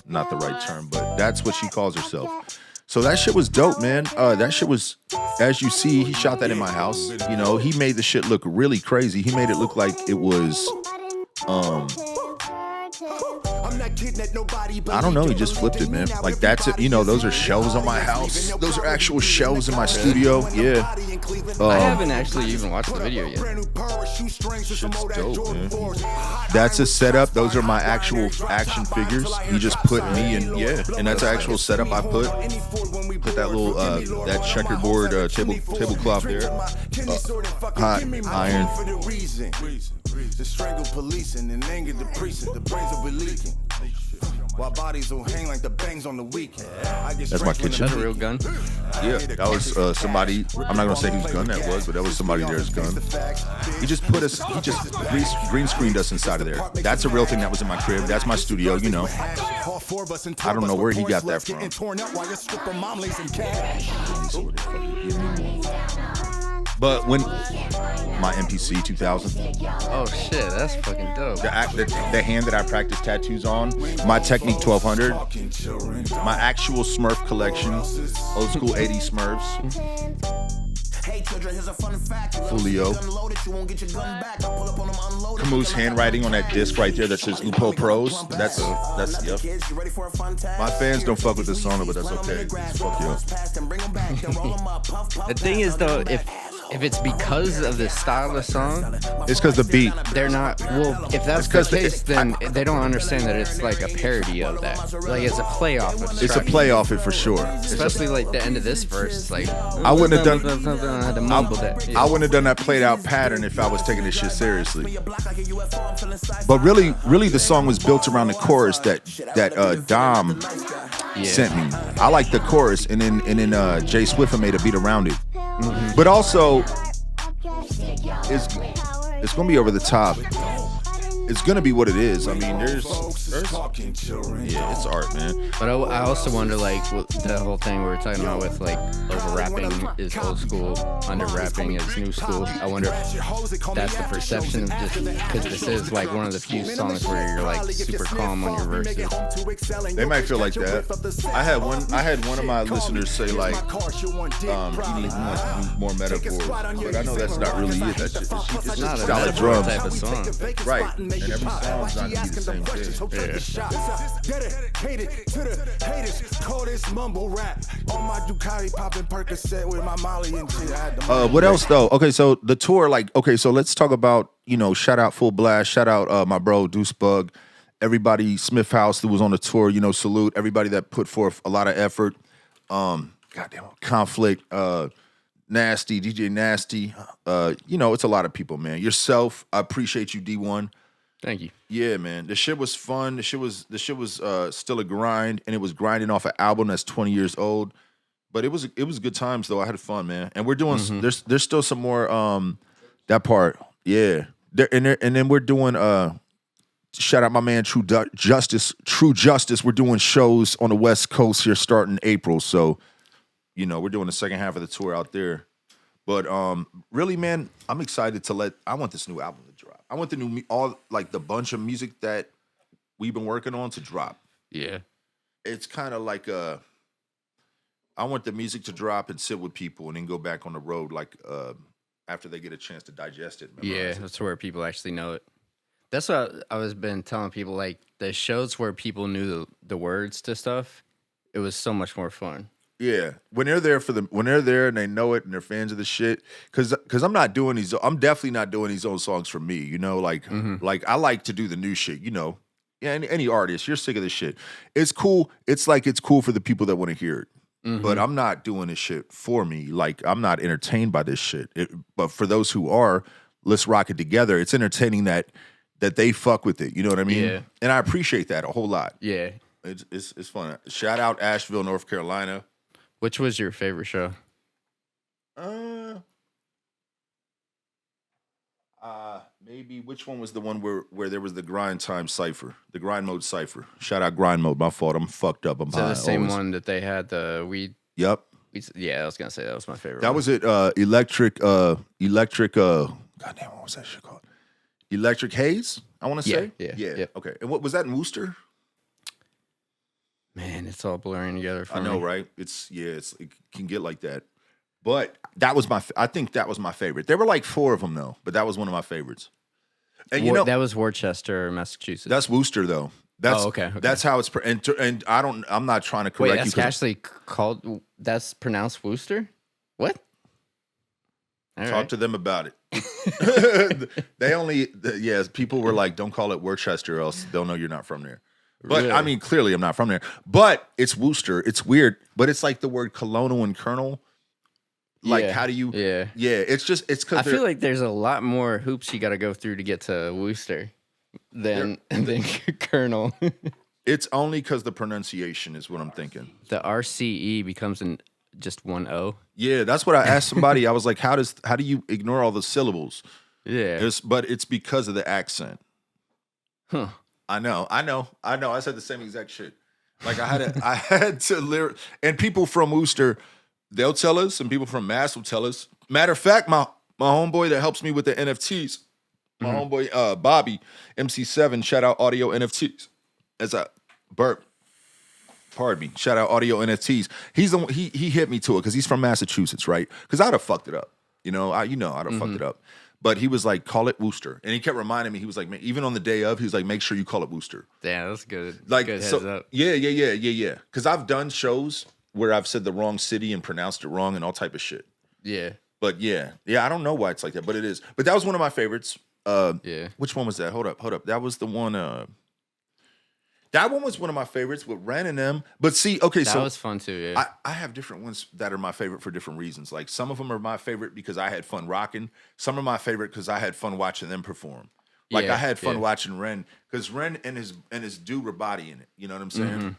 not the right term, but that's what she calls herself. So that shit was dope, man. That shit was, as you see, he shot that in my house. You know, he made the shit look really crazy. He made it look like it was, I don't know. He just flipped it, man. Like that's it. You know, those are shelves on my house. Those are actual shelves in my studio. Yeah. I haven't actually even watched the video yet. Shit's dope, man. That's a setup. Those are my actual action figures. He just put me in, and that's an actual setup I put that little that checkerboard tablecloth there. Hot iron. To strangle policing and anger the precinct, the brains will be leaking. While bodies will hang like the bangs on the weekend. That's my kitchen. That's a real gun. Yeah, that was somebody. I'm not gonna say whose gun that was, but that was somebody there's gun. He just green screened us inside of there. That's a real thing that was in my crib. That's my studio, you know. I don't know where he got that from. But when my MPC 2000, Oh shit, that's fucking dope. the hand that I practice tattoos on, my Technique 1200, my actual Smurf collection, old school 80s Smurfs. Julio. Camus' handwriting on that disc right there that says Lupo Pros. That's yep. My fans don't fuck with this song, but that's okay. Fuck you. The thing is though, if it's because of the style of the song, It's because the beat. they're not. Well, if that's the case, then they don't understand that it's like a parody of that. Like it's a play off of. It's a play off it for sure. Especially like the end of this verse. It's like I wouldn't have done. I had to mumble that. Yeah. I wouldn't have done that played out pattern if I was taking this shit seriously. But really, the song was built around the chorus that Dom sent me. I like the chorus, and then Jay Swift made a beat around it. Mm-hmm. But also, it's gonna be over the top. It's gonna be what it is. I mean, there's yeah, it's art, man. But I also wonder, like, the whole thing we were talking about with, like, over rapping is old school, under rapping is new school. I wonder if that's the perception of just because this is like one of the few songs where you're like super calm on your verses. They might feel like that. I had one of my listeners say like, he needs more metaphors, but I know that's not really it. That's just It's not a solid metaphor drums, type of song. right? And every song's not gonna be the same thing. Dedicated to the haters, call this mumble rap. On my Ducati popping Percocet with my Molly and shit. What else though? Okay, so the tour, like, okay, so let's talk about, shout out Full Blast, shout out my bro Deuce Bug, everybody Smith House that was on the tour, salute everybody that put forth a lot of effort. Goddamn, Conflict, Nasty, DJ Nasty, it's a lot of people, man. Yourself, I appreciate you, D1. Thank you. Yeah, man. The shit was fun. The shit was still a grind, and it was grinding off an album that's 20 years old. But it was good times though. I had fun, man. And we're doing there's still some more that part. Yeah. And then we're doing shout out my man True Justice. We're doing shows on the West Coast here starting April. So, we're doing the second half of the tour out there. But really, man, I'm excited I want this new album to drop. I want the bunch of music that we've been working on to drop. Yeah. It's kind of like I want the music to drop and sit with people and then go back on the road after they get a chance to digest it. Yeah, that's where people actually know it. That's what I was been telling people, like the shows where people knew the words to stuff, it was so much more fun. Yeah, when they're there and they know it and they're fans of the shit, because I'm definitely not doing these old songs for me, like I like to do the new shit, Yeah, any artist, you're sick of this shit. It's cool. It's cool for the people that want to hear it, but I'm not doing this shit for me. Like I'm not entertained by this shit. But for those who are, let's rock it together. It's entertaining that they fuck with it. You know what I mean? Yeah. And I appreciate that a whole lot. Yeah. It's fun. Shout out Asheville, North Carolina. Which was your favorite show? Maybe which one was the one where there was the grind time cipher, the grind mode cipher? Shout out grind mode. My fault. I'm fucked up. I'm high. The same always. one that they had the weed. Yep. Yeah, I was gonna say that was my favorite. That one. was it. Electric. Goddamn, what was that shit called? Electric Haze. I want to say. Yeah. Yep. Okay. And what was that in Worcester? Man, it's all blurring together for me. I know, right? It can get like that. But I think that was my favorite. There were like 4 of them though, but that was one of my favorites. And that was Worcester, Massachusetts. That's Worcester though. That's okay. That's how it's and I'm not trying to correct you. Wait, that's actually called. That's pronounced Worcester. What? Talk to them about it. People were like, don't call it Worcester, else they'll know you're not from there. But really? I mean, clearly I'm not from there. But it's Worcester. It's weird. But it's like the word colonel and colonel. Like, how do you? Yeah. Yeah. It's because I feel like there's a lot more hoops you got to go through to get to Worcester than colonel. It's only because the pronunciation is what I'm thinking. The RCE becomes just one O. Yeah, that's what I asked somebody. I was like, how do you ignore all the syllables? Yeah. But it's because of the accent. Huh. I know. I said the same exact shit. Like I had to and people from Worcester, they'll tell us, and people from Mass will tell us. Matter of fact, my homeboy that helps me with the NFTs, my homeboy Bobby, MC7, shout out Audio NFTs. As I burp. Pardon me. Shout out Audio NFTs. He's the one, he hit me to it because he's from Massachusetts, right? Because I'd have fucked it up. I'd have fucked it up. But he was like, call it Wooster. And he kept reminding me, he was like, even on the day of, he was like, make sure you call it Wooster. Damn, that's good. Like, good so, heads up. Yeah. Because I've done shows where I've said the wrong city and pronounced it wrong and all type of shit. Yeah. But yeah, I don't know why it's like that, but it is. But that was one of my favorites. Yeah. Which one was that? Hold up. That was the one. That one was one of my favorites with Ren and them. But see, okay, That was fun too, yeah. I have different ones that are my favorite for different reasons. Like some of them are my favorite because I had fun rocking. Some are my favorite because I had fun watching them perform. Like I had fun watching Ren because Ren and his dude were bodying it. You know what I'm saying?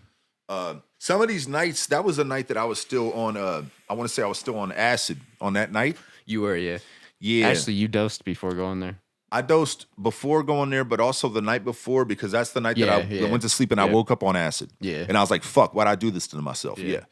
Some of these nights, that was a night that I was still on. I want to say I was still on acid on that night. You were, yeah. Yeah. Actually, you dosed before going there. I dosed before going there, but also the night before because that's the night that I went to sleep and I woke up on acid. Yeah. And I was like, fuck, why'd I do this to myself? Yeah.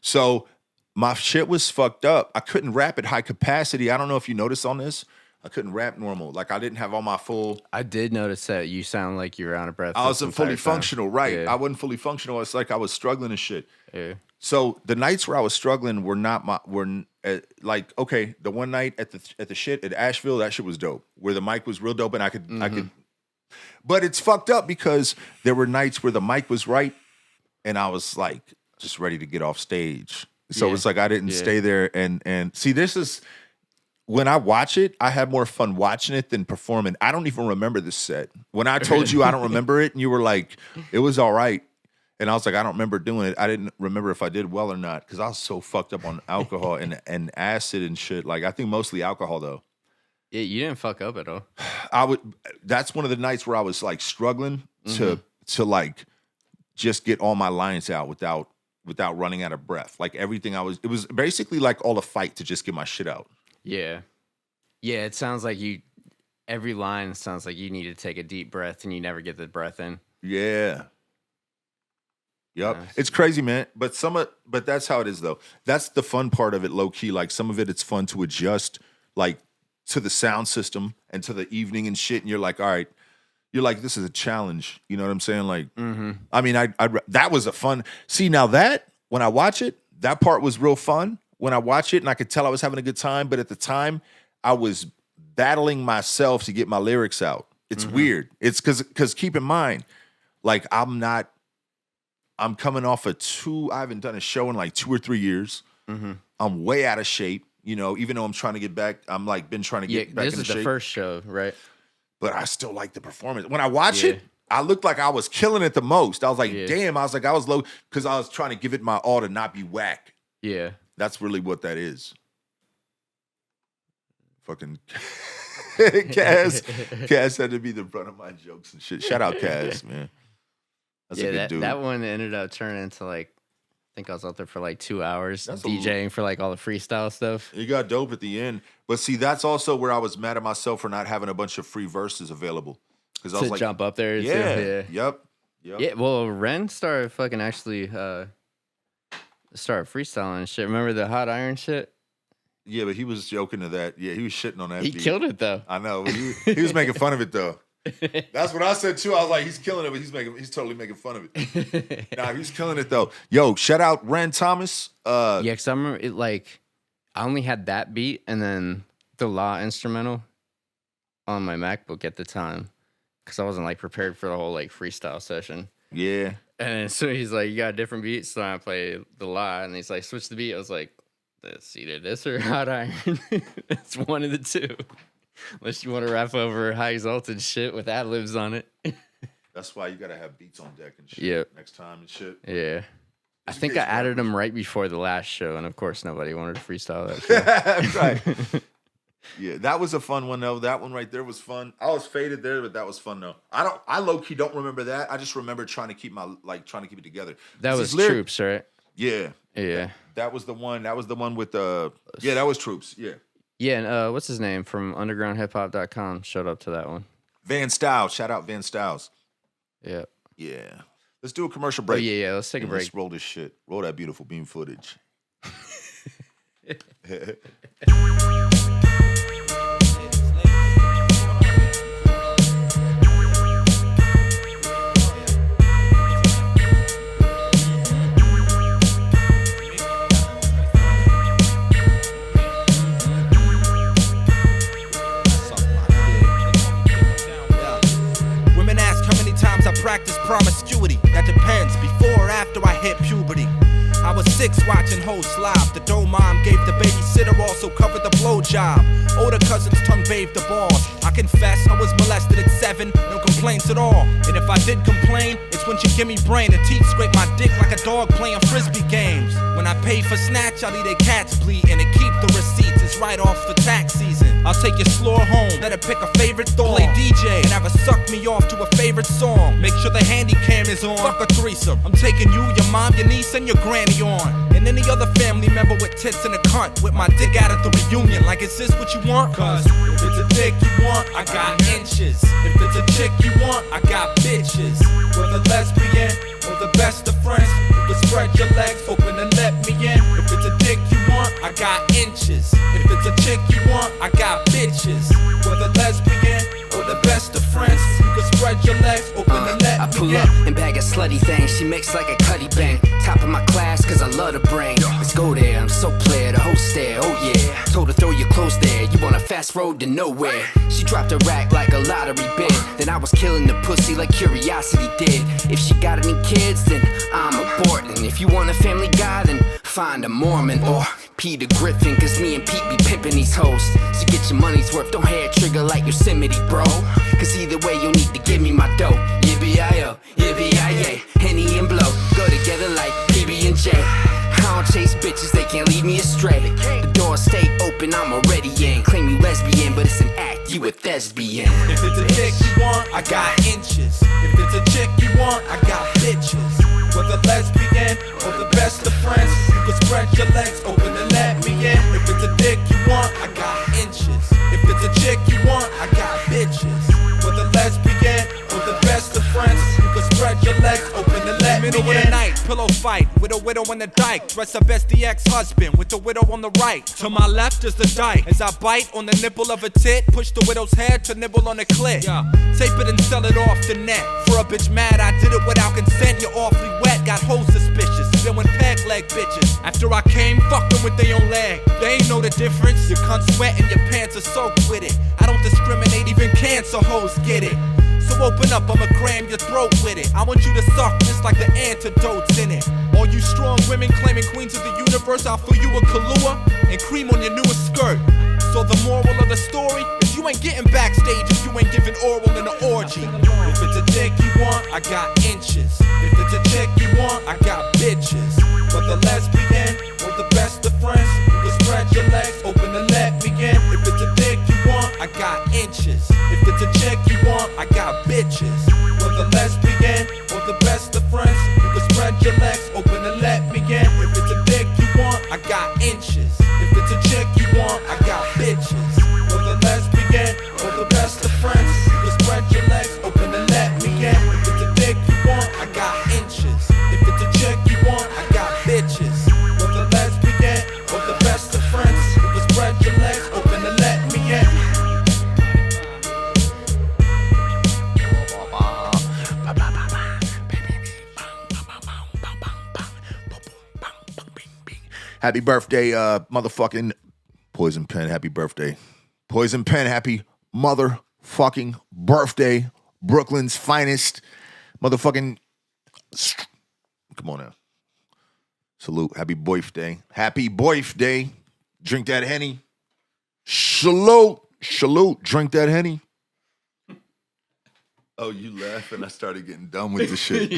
So my shit was fucked up. I couldn't rap at high capacity. I don't know if you noticed on this. I couldn't rap normal. Like I didn't have all my full. I did notice that you sound like you were out of breath. I wasn't fully functional, right? Yeah. I wasn't fully functional. It's like I was struggling and shit. Yeah. So the nights where I was struggling were like, okay, the one night at the shit at Asheville, that shit was dope. Where the mic was real dope and I could but it's fucked up because there were nights where the mic was right and I was like just ready to get off stage. So it's like I didn't stay there and see, this is when I watch it, I have more fun watching it than performing. I don't even remember this set. When I told you I don't remember it and you were like, it was all right. And I was like, I don't remember doing it. I didn't remember if I did well or not because I was so fucked up on alcohol and acid and shit. Like, I think mostly alcohol, though. Yeah, you didn't fuck up at all. That's one of the nights where I was, like, struggling to like, just get all my lines out without running out of breath. Like, everything it was basically like all a fight to just get my shit out. Yeah. Yeah, it sounds like every line sounds like you need to take a deep breath and you never get the breath in. Yeah. Yep. Nice. It's crazy, man. But that's how it is though. That's the fun part of it, low key. Like some of it's fun to adjust like to the sound system and to the evening and shit. And you're like, all right, you're like, this is a challenge. You know what I'm saying? Like, I mean, that was a fun. See, now that when I watch it, that part was real fun when I watch it and I could tell I was having a good time. But at the time I was battling myself to get my lyrics out. It's weird. It's because keep in mind, like I'm coming off I haven't done a show in like 2 or 3 years. I'm way out of shape, you know, even though I'm trying to get back. I'm like been trying to get back in shape. This is the first show, right? But I still like the performance. When I watch it, I looked like I was killing it the most. I was like, damn, I was low because I was trying to give it my all to not be whack. Yeah. That's really what that is. Fucking Kaz had to be the brunt of my jokes and shit. Shout out Kaz, man. That's a good dude. That one ended up turning into like, I think I was out there for like 2 hours DJing for like all the freestyle stuff. You got dope at the end. But see, that's also where I was mad at myself for not having a bunch of free verses available. Because I was like, jump up there. Yeah. Too. Yep. Yeah. Well, Ren started fucking actually started freestyling and shit. Remember the hot iron shit? Yeah, but he was joking to that. Yeah, he was shitting on that. He beat. killed it though. I know. But he was making fun of it though. That's what I said too. I was like, he's killing it, but he's totally making fun of it. Nah, he's killing it though. Yo, shout out Ren Thomas. Yeah, because I remember it like I only had that beat and then the Law instrumental on my MacBook at the time because I wasn't like prepared for the whole like freestyle session. Yeah. And so he's like, you got a different beat? So I play the Law and he's like, switch the beat. I was like, it's either this or hot iron. It's one of the two. Unless you want to rap over high exalted shit with ad-libs on it. That's why you gotta have beats on deck and shit next time and shit. Yeah. I think I added them right before the last show, and of course nobody wanted to freestyle that show. Right. Yeah, that was a fun one though. That one right there was fun. I was faded there, but that was fun though. I low key don't remember that. I just remember trying to keep it together. That was Troops, right? Yeah. Yeah. That was the one. That was the one with that was Troops. Yeah. Yeah, and what's his name from undergroundhiphop.com showed up to that one. Van Styles. Shout out Van Styles. Yeah. Yeah. Let's do a commercial break. Yeah. Let's take a break. Let's roll this shit. Roll that beautiful beam footage. Women ask how many times I practice promiscuity. That depends, before or after I hit puberty. I was 6 watching hoes live. The dough mom gave the babysitter, also covered the blowjob. Older cousins tongue bathed the balls. I confess I was molested at 7, no complaints at all. And if I did complain, it's when she give me brain. The teeth scrape my dick like a dog playing frisbee games. When I pay for snatch, I'll eat a cat's bleeding and keep the receipts. It's right off for tax season. I'll take your slore home, let her pick a favorite thong. Play DJ and have her suck me off to a favorite song. Make sure the handy cam is on. Fuck a threesome. I'm taking you, your mom, your niece, and your granny on. And any other family member with tits and a cunt. With my dick out at the reunion. Like, is this what you want? Cause if it's a dick you want, I got inches. If it's a chick you want, I got bitches. Whether lesbian or the best of friends, you can spread your legs open and let me in. If it's a dick you want, I got inches. If it's a chick you want, I got bitches. Whether lesbian or the best of friends, you can spread your legs open and let I me pull in. up and bag a slutty thing. She makes like a cutty bang. Top of my class, cause I love the brain. Let's go there, I'm so player, the host there, oh yeah. Told her throw your clothes there, you on a fast road to nowhere. She dropped a rack like a lottery bid. Then I was killing the pussy like curiosity did. If she got any kids, then I'm aborting. If you want a family guy, then find a Mormon or Peter Griffin. Cause me and Pete be pimping these hoes. So get your money's worth, don't hair trigger like Yosemite, bro. Cause either way, you'll need to give me my dough. Yippee-I-O, yippee-I-yay, Henny and blow go together like PB&J. I don't chase bitches, they can't lead me astray. The doors stay open, I'm already in. Claim you lesbian, but it's an act, you a thespian. If it's a dick you want, I got inches. If it's a chick you want, I got bitches. Whether lesbian or the best of friends, you can spread your legs open and let me in. If it's a dick you want, I got inches. If it's a chick you want, I got bitches. Whether lesbian or the best of friends, you can spread your legs open and let me in. Middle of the night, pillow fight with a widow on the dike. Dress up as the ex-husband with the widow on the right. To my left is the dyke. As I bite on the nipple of a tit, push the widow's head to nibble on the clit. Tape it and sell it off the net. For a bitch mad, I did it without consent. You're awfully wet, got hoes suspicious. Spilling peg leg bitches. After I came, fuck them with their own leg. They ain't know the difference. Your cunt sweat and your pants are soaked with it. I don't discriminate, even cancer hoes get it. So open up, I'ma cram your throat with it. I want you to suck just like the antidotes in it. All you strong women claiming queens of the universe, I'll fill you a Kahlua and cream on your newest skirt. So the moral of the story is you ain't getting backstage if you ain't giving oral in an orgy. If it's a dick you want, I got inches. If it's a chick you want, I got bitches. Whether lesbian or the best of friends, you can spread your legs open and let me in. If it's a dick you want, I got inches. If it's a chick you want, I got bitches. Whether lesbian or the best of friends, you can spread your legs open and let me in. If it's a dick you want, I got inches. If it's a chick you want, I got bitches. Whether lesbian or the best of friends, you can spread your legs open and let me in. If it's a dick you want, I got inches. If it's a chick you want, I got bitches. Whether lesbian or the best of friends, you can spread your legs open and let me in. Happy birthday, motherfucking Poison Pen. Happy birthday. Poison Pen, happy motherfucking birthday. Brooklyn's finest motherfucking. Come on now. Salute. Happy birthday. Happy birthday. Drink that Henny. Salute. Salute. Drink that Henny. Oh, you laugh and I started getting dumb with the shit.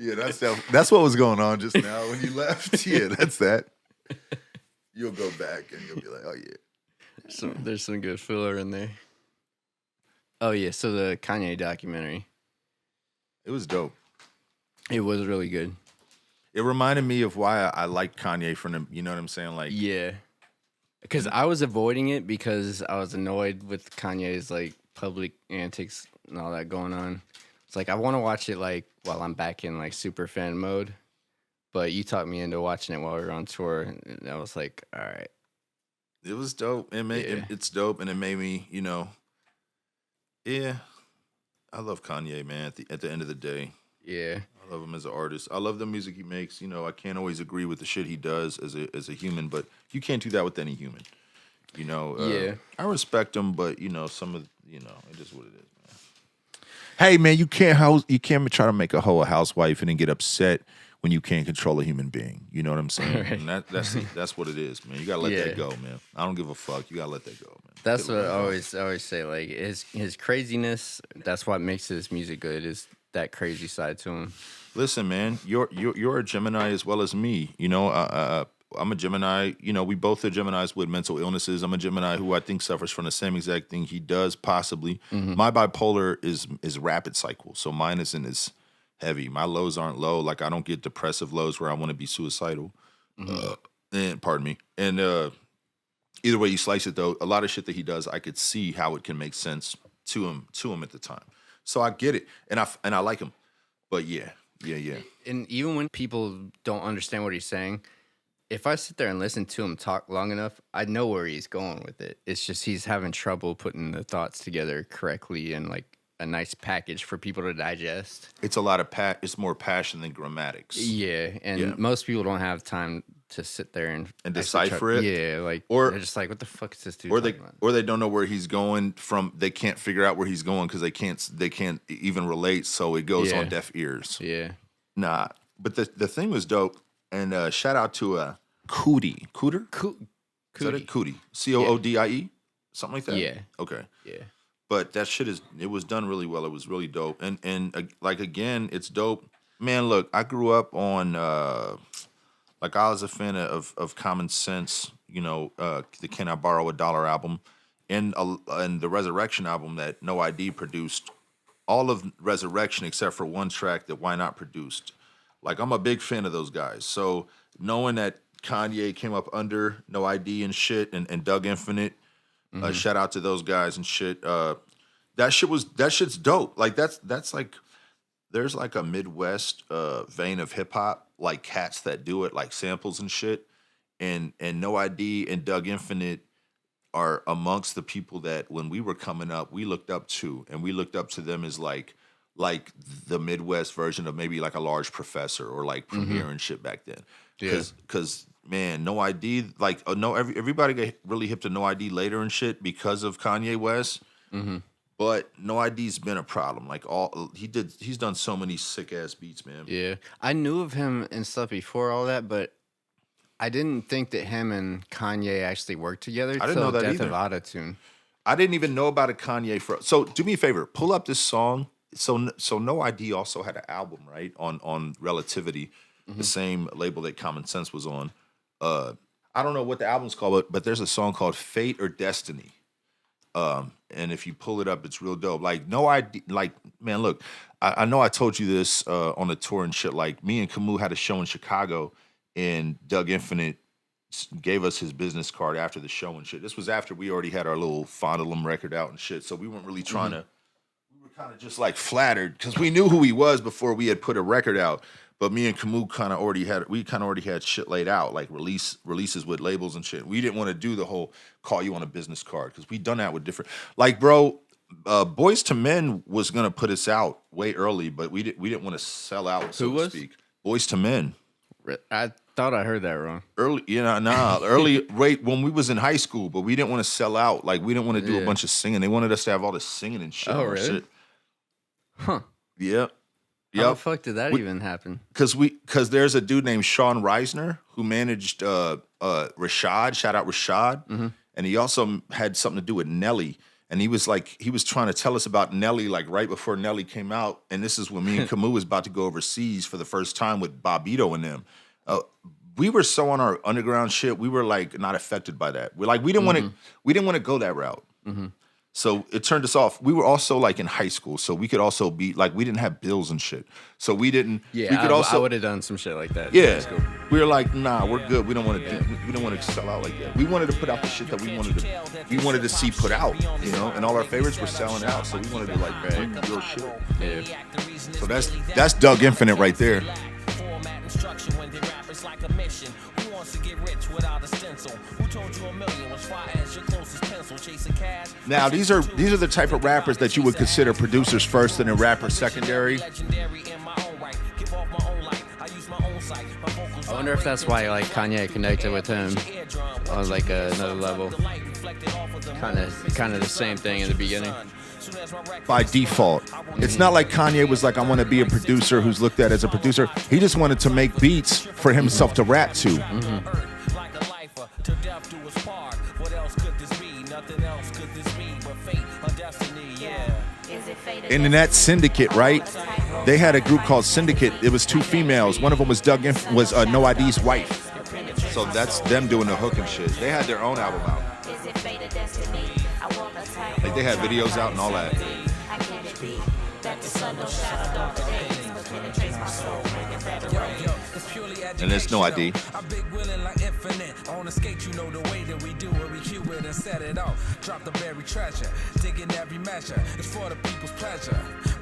Yeah, that's what was going on just now when you left. Yeah, that's that. You'll go back and you'll be like, oh yeah. There's some good filler in there. Oh yeah, so the Kanye documentary. It was dope. It was really good. It reminded me of why I like Kanye from the, you know what I'm saying? Like, yeah. Because I was avoiding it because I was annoyed with Kanye's like public antics and all that going on. It's like I want to watch it like while I'm back in like super fan mode. But you talked me into watching it while we were on tour, and I was like, all right. It was dope. It's dope, and it made me, yeah. I love Kanye, man. At the end of the day, Yeah. I love him as an artist. I love the music he makes. I can't always agree with the shit he does as a human, but you can't do that with any human. Yeah. I respect him, but some of it is what it is, man. Hey, man, you can't try to make a hoe a housewife and then get upset when you can't control a human being. You know what I'm saying? Right. And that's what it is, man. You gotta let that go, man. I don't give a fuck. You gotta let that go, man. That's what I always say. Like his craziness. That's what makes his music good. Is that crazy side to him. Listen, man, you're a Gemini as well as me. I'm a Gemini. We both are Geminis with mental illnesses. I'm a Gemini who I think suffers from the same exact thing he does, possibly. Mm-hmm. My bipolar is rapid cycle, so mine isn't as heavy. My lows aren't low. Like, I don't get depressive lows where I want to be suicidal. And pardon me. And either way you slice it, though, a lot of shit that he does, I could see how it can make sense to him at the time. So I get it, and I like him. But yeah. And even when people don't understand what he's saying, if I sit there and listen to him talk long enough, I know where he's going with it. It's just he's having trouble putting the thoughts together correctly and like a nice package for people to digest. It's a lot of it's more passion than grammatics. Yeah, and most people don't have time to sit there and decipher it. Yeah, like or they're just like, what the fuck is this dude? Or they don't know where he's going from. They can't figure out where he's going because they can't even relate. So it goes on deaf ears. Yeah, nah. But the thing was dope. And shout out to Cootie. Cooter? Is that it? Cootie. Coodie? Something like that? Yeah. Okay. Yeah. But that shit it was done really well. It was really dope. And like, again, it's dope. Man, look, I grew up on, like, I was a fan of Common Sense, the Can I Borrow a Dollar album, and the Resurrection album that No ID produced. All of Resurrection except for one track that Why Not produced. Like, I'm a big fan of those guys. So knowing that Kanye came up under No ID and shit, and Doug Infinite, shout out to those guys and shit. That shit's dope. Like, that's like, there's like a Midwest vein of hip hop, like cats that do it, like samples and shit. And No ID and Doug Infinite are amongst the people that when we were coming up, we looked up to, and we looked up to them as like the Midwest version of maybe like a Large Professor or like Premier and shit back then. Because man, No ID, like everybody got really hip to No ID later and shit because of Kanye West. But No ID's been a problem. Like, he's done so many sick ass beats, man. Yeah, I knew of him and stuff before all that, but I didn't think that him and Kanye actually worked together. I didn't know that Death either. of Audition. I didn't even know about a Kanye so do me a favor, pull up this song. So No ID also had an album, right, on Relativity, the same label that Common Sense was on. I don't know what the album's called, but there's a song called Fate or Destiny. And if you pull it up, it's real dope. Like, No ID, like, man, look, I know I told you this on the tour and shit. Like, me and Camus had a show in Chicago, and Doug Infinite gave us his business card after the show and shit. This was after we already had our little Fondle 'em record out and shit, so we weren't really trying to. We were kind of just like flattered because we knew who he was before we had put a record out. But me and Camus kind of already had shit laid out, like releases with labels and shit. We didn't want to do the whole call you on a business card because we'd done that with different, like, bro. Boys to Men was gonna put us out way early, but we didn't want to sell out, so to speak. Boys to Men. I thought I heard that wrong. Early, early, right when we was in high school, but we didn't want to sell out. Like, we didn't want to do a bunch of singing. They wanted us to have all this singing and shit. Oh, really? Shit. Huh. Yeah. How the fuck did that even happen? Because there's a dude named Sean Reisner who managed Rashad. Shout out Rashad. And he also had something to do with Nelly. And he was trying to tell us about Nelly, like, right before Nelly came out. And this is when me and Camus was about to go overseas for the first time with Bobbito and them. We were so on our underground shit. We were like not affected by that. We didn't want to go that route. So it turned us off. We were also like in high school, so we could also be like we didn't have bills and shit. So we didn't. Yeah, we could I would have done some shit like that. Yeah, we were like, nah, we're good. We don't want to. We don't want to sell out like that. We wanted to put out the shit that we wanted to see put out, you know. And all our favorites were selling out, so we wanted to like bring real shit. Yeah. So that's Doug Infinite right there. Now these are the type of rappers that you would consider producers first and then rappers secondary. I wonder if that's why like Kanye connected with him on like another level. Kind of the same thing in the beginning. By default, it's not like Kanye was like, I want to be a producer who's looked at as a producer. He just wanted to make beats for himself to rap to. Mm-hmm. And in that Syndicate, right? They had a group called Syndicate. It was two females. One of them was No ID's wife. So that's them doing the hook and shit. They had their own album out. Like they had videos out and all that. And there's No ID. On the skate, you know the way that we do it, we cue it and set it off. Drop the very treasure, digging every measure. It's for the people's pleasure.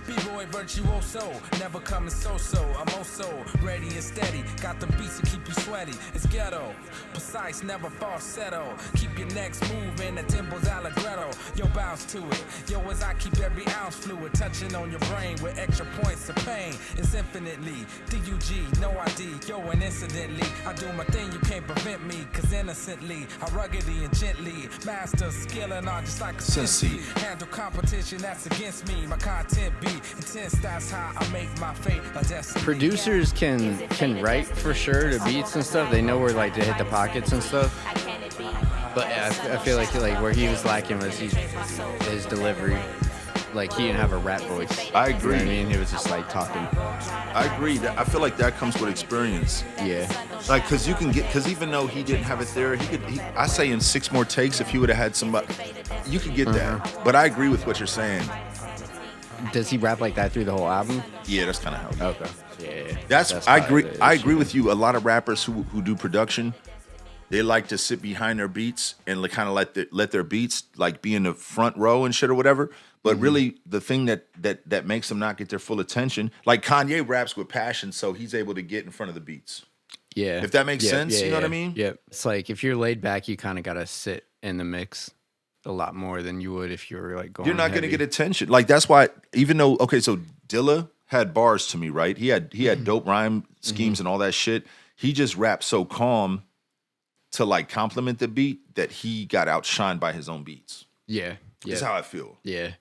B-boy virtuoso, never coming so-so. I'm also ready and steady. Got the beats to keep you sweaty. It's ghetto, precise, never falsetto. Keep your necks moving, the tempo's allegretto. Yo, bounce to it. Yo, as I keep every ounce fluid touching on your brain with extra points of pain. It's infinitely D-U-G, no ID. Yo, and incidentally, I do my thing, you can't prevent me. Cause innocently, I ruggedly and gently master skill and art just like a sensei. Handle competition that's against me. My content be intense, that's how I make my fate a destiny. Producers can write for sure the beats and stuff. They know where like to hit the pockets and stuff. But I feel like where he was lacking was his delivery. Like he didn't have a rap voice. I agree. You know what I mean, he was just like talking. I agree. I feel like that comes with experience. Yeah. Like, cause even though he didn't have it there, I say in 6 more takes, if he would have had somebody, you could get that. But I agree with what you're saying. Does he rap like that through the whole album? Yeah, that's kind of how. Okay. Yeah. That's I agree. I agree with you. A lot of rappers who do production, they like to sit behind their beats and kind of let their beats like be in the front row and shit or whatever. But really, the thing that makes them not get their full attention, like Kanye raps with passion, so he's able to get in front of the beats. Yeah. If that makes sense, you know what I mean? Yeah. It's like if you're laid back, you kind of gotta sit in the mix a lot more than you would if you were like going. You're not heavy. gonna get attention. Like that's why, even though so Dilla had bars to me, right? He had dope rhyme schemes and all that shit. He just rapped so calm to like complement the beat that he got outshined by his own beats. Yeah. That's how I feel. Yeah.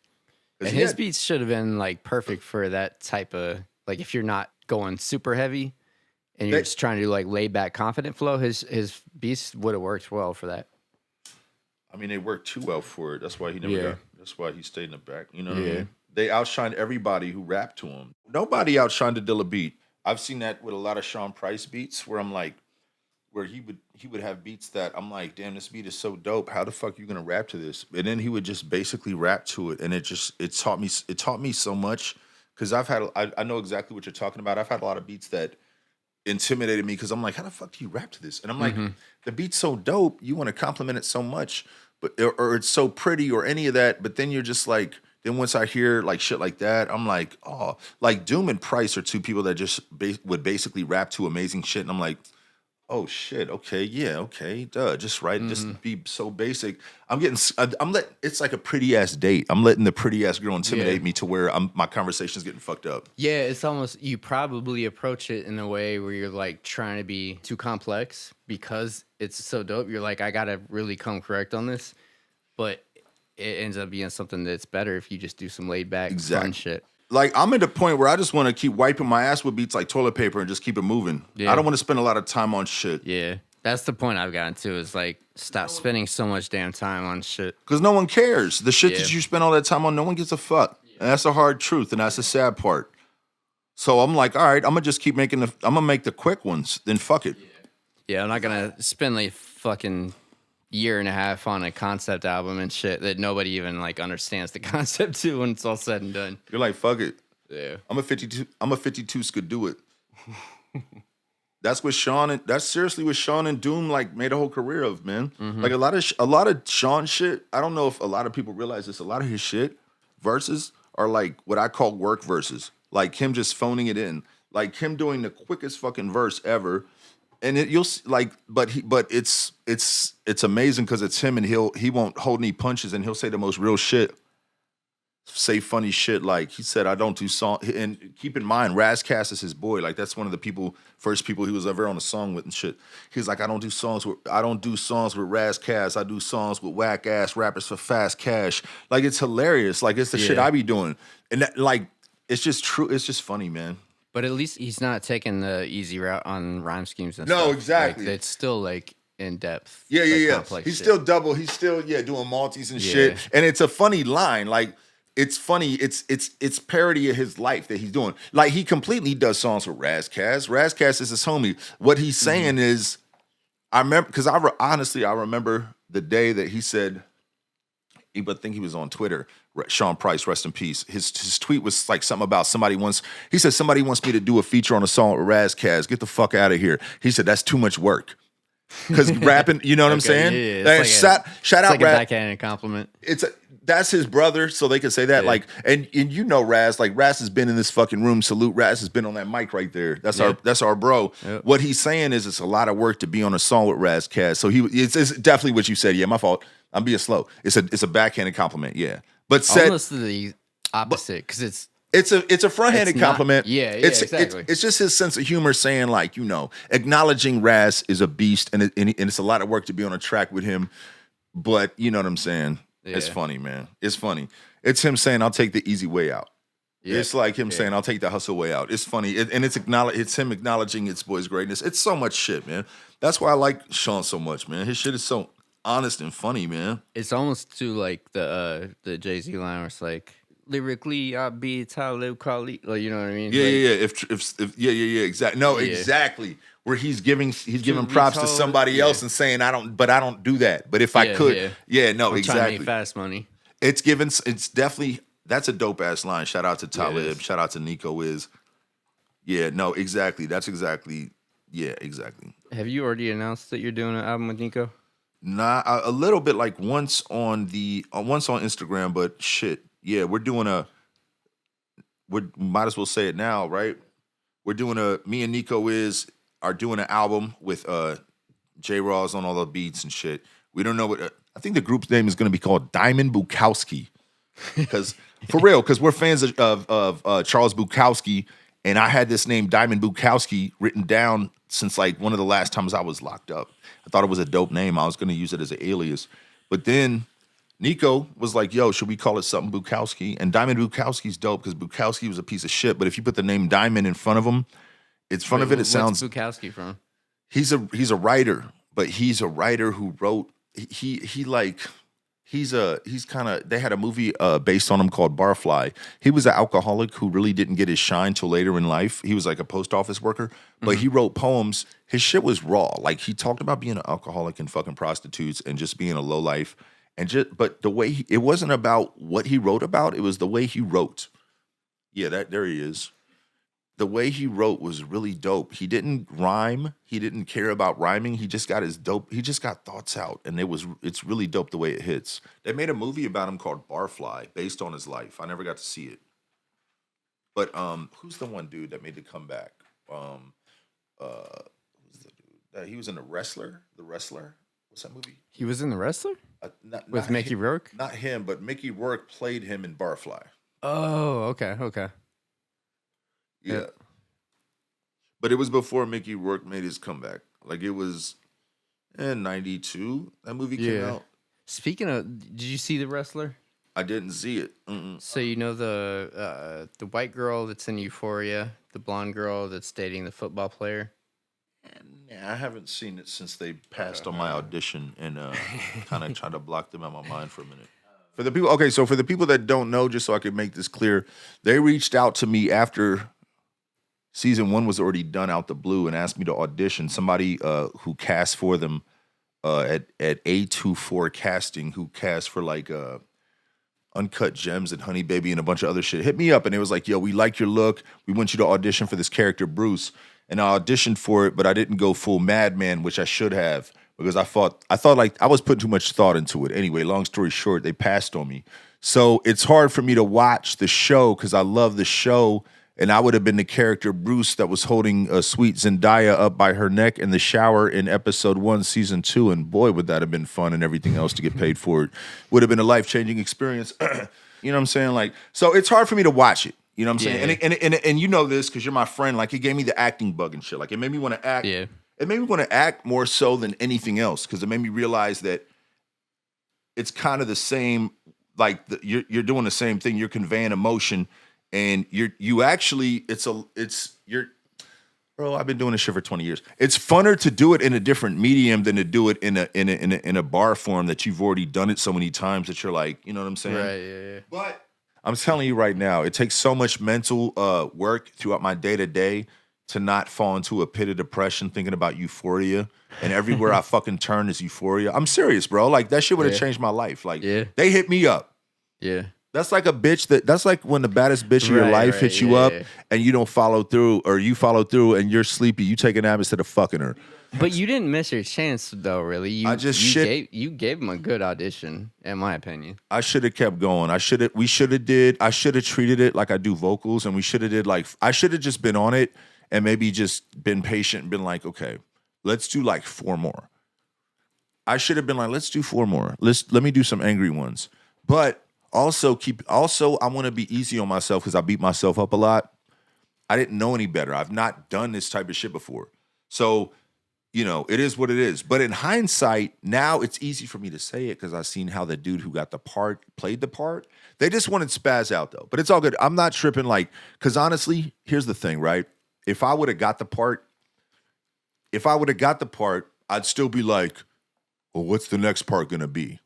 And his beats should have been like perfect for that type of like if you're not going super heavy and you're just trying to do like laid back confident flow, his beats would have worked well for that. I mean, they worked too well for it. That's why he never got. That's why he stayed in the back. You know what I mean? They outshined everybody who rapped to him. Nobody outshined the Dilla beat. I've seen that with a lot of Sean Price beats where I'm like, where he would have beats that I'm like, damn, this beat is so dope. How the fuck are you gonna rap to this? And then he would just basically rap to it, and it taught me so much because I know exactly what you're talking about. I've had a lot of beats that intimidated me because I'm like, how the fuck do you rap to this? And I'm like, the beat's so dope, you want to compliment it so much, but or it's so pretty or any of that, but then you're just like. Then once I hear like shit like that, I'm like, oh, like Doom and Price are two people that just would basically rap to amazing shit, and I'm like. Oh shit! Okay, yeah, okay, duh. Just right, just be so basic. It's like a pretty ass date. I'm letting the pretty ass girl intimidate me to where my conversation's getting fucked up. Yeah, it's almost you probably approach it in a way where you're like trying to be too complex because it's so dope. You're like, I gotta really come correct on this, but it ends up being something that's better if you just do some laid back fun shit. Like, I'm at the point where I just want to keep wiping my ass with beats like toilet paper and just keep it moving. Yeah. I don't want to spend a lot of time on shit. Yeah. That's the point I've gotten to is like, stop spending so much damn time on shit. Because no one cares. The shit that you spend all that time on, no one gives a fuck. And that's the hard truth, and that's the sad part. So I'm like, all right, I'm going to just keep I'm going to make the quick ones, then fuck it. Yeah, I'm not going to spend like fucking year and a half on a concept album and shit that nobody even like understands the concept to when it's all said and done. You're like, fuck it. Yeah. I'm a 52 could do it. That's what that's seriously what Sean and Doom like made a whole career of, man. Like a lot of Sean shit. I don't know if a lot of people realize this. A lot of his shit verses are like what I call work verses. Like him just phoning it in. Like him doing the quickest fucking verse ever. And but it's amazing because it's him and he won't hold any punches and he'll say the most real shit. Say funny shit like he said, I don't do song. And keep in mind, Razcast is his boy. Like that's one of the first people he was ever on a song with and shit. He's like, I don't do songs with Razcast. I do songs with whack ass rappers for fast cash. Like it's hilarious. Like it's the shit I be doing. And that, like it's just true. It's just funny, man. But at least he's not taking the easy route on rhyme schemes and no, stuff. Exactly. Like, it's still like in depth. Yeah. shit. He's still doing multis and shit. And it's a funny line. Like it's funny. It's parody of his life that he's doing. Like he completely does songs with Razcast. Razcast is his homie. What he's saying is, I remember because I remember the day that he said. I think he was on Twitter. Sean Price, rest in peace. His tweet was like something about somebody wants me to do a feature on a song with Razcast. Get the fuck out of here. He said that's too much work. Because rapping, you know what I'm saying? Yeah, shout out like a backhanded compliment. That's his brother, so they can say that. Yeah. Like, and you know Raz, like Raz has been in this fucking room. Salute Raz has been on that mic right there. That's our bro. Yep. What he's saying is it's a lot of work to be on a song with Razcast. So it's definitely what you said. Yeah, my fault. I'm being slow. It's a backhanded compliment. Yeah, but almost the opposite because it's a front-handed compliment. Exactly. It's just his sense of humor saying like, you know, acknowledging Raz is a beast and it's a lot of work to be on a track with him. But you know what I'm saying? Yeah. It's funny, man. It's funny. It's him saying, I'll take the easy way out. Yeah. It's like him saying, I'll take the hustle way out. It's funny. And it's him acknowledging its boy's greatness. It's so much shit, man. That's why I like Sean so much, man. His shit is so honest and funny, man. It's almost to like the Jay-Z line where it's like, lyrically, I be Talib Kweli. Like, you know what I mean? Yeah. Exactly. No, exactly. Where he's giving props to somebody else and saying I don't do that. But if I could, I'm exactly. Trying to make fast money. It's definitely that's a dope ass line. Shout out to Talib. Shout out to Nico Wiz. Yeah, no, exactly. That's exactly. Yeah, exactly. Have you already announced that you're doing an album with Nico? Nah, a little bit like once on Instagram, but shit. Yeah, we might as well say it now, right? Me and Nico are doing an album with J-Raw's on all the beats and shit. We don't know what, I think the group's name is going to be called Diamond Bukowski. Because, for real, because we're fans of Charles Bukowski, and I had this name Diamond Bukowski written down since like one of the last times I was locked up. I thought it was a dope name. I was going to use it as an alias. But then Nico was like, yo, should we call it something Bukowski? And Diamond Bukowski's dope because Bukowski was a piece of shit. But if you put the name Diamond in front of him, it sounds. What's Bukowski from? He's a writer, but he's a writer who wrote. They had a movie based on him called Barfly. He was an alcoholic who really didn't get his shine till later in life. He was like a post office worker, but he wrote poems. His shit was raw. Like he talked about being an alcoholic and fucking prostitutes and just being a low life. But the way it wasn't about what he wrote about. It was the way he wrote. Yeah, there he is. The way he wrote was really dope. He didn't rhyme. He didn't care about rhyming. He just got thoughts out, and it's really dope the way it hits. They made a movie about him called Barfly, based on his life. I never got to see it. But who's the one dude that made the comeback? Who's the dude? He was in The Wrestler. The Wrestler. What's that movie? He was in The Wrestler? With Mickey Rourke? Not him, but Mickey Rourke played him in Barfly. Oh, okay. Yeah. But it was before Mickey Rourke made his comeback. Like it was in 92 that movie came out. Speaking of, did you see The Wrestler? I didn't see it. So you know the white girl that's in Euphoria, the blonde girl that's dating the football player? Yeah, I haven't seen it since they passed on my audition and kind of tried to block them out of my mind for a minute. For the people that don't know, just so I can make this clear, they reached out to me after season 1 was already done out the blue and asked me to audition. Somebody who cast for them at A24 Casting, who cast for like Uncut Gems and Honey Baby and a bunch of other shit, hit me up and it was like, yo, we like your look. We want you to audition for this character, Bruce. And I auditioned for it, but I didn't go full madman, which I should have, because I thought like I was putting too much thought into it. Anyway, long story short, they passed on me. So it's hard for me to watch the show because I love the show. And I would have been the character Bruce that was holding a sweet Zendaya up by her neck in the shower in episode 1, season 2. And boy, would that have been fun and everything else to get paid for it. Would have been a life-changing experience. You know what I'm saying? Like, so it's hard for me to watch it. You know what I'm saying? And you know this because you're my friend. Like, it gave me the acting bug and shit. Like, it made me want to act. Yeah. It made me want to act more so than anything else because it made me realize that it's kind of the same. Like, you're doing the same thing. You're conveying emotion. And bro, I've been doing this shit for 20 years. It's funner to do it in a different medium than to do it in a bar form that you've already done it so many times that you're like, you know what I'm saying? Right, yeah. But I'm telling you right now, it takes so much mental work throughout my day-to-day to not fall into a pit of depression thinking about Euphoria. And everywhere I fucking turn is Euphoria. I'm serious, bro. Like, that shit would have changed my life. Like, they hit me up. Yeah. That's like a bitch that's like when the baddest bitch of your life hits you up and you don't follow through, or you follow through and you're sleepy. You take a nap instead of fucking her. But you didn't miss your chance though, really. You gave him a good audition, in my opinion. I should have kept going. I should have treated it like I do vocals, and I should have just been on it and maybe just been patient and been like, okay, let's do like 4 more. I should have been like, let's do 4 more. Let me do some angry ones. But Also, I want to be easy on myself because I beat myself up a lot. I didn't know any better. I've not done this type of shit before. So, you know, it is what it is. But in hindsight, now it's easy for me to say it because I've seen how the dude who got the part played the part. They just wanted spaz out, though. But it's all good. I'm not tripping, like, because honestly, here's the thing, right? If I would have got the part, I'd still be like, well, what's the next part going to be?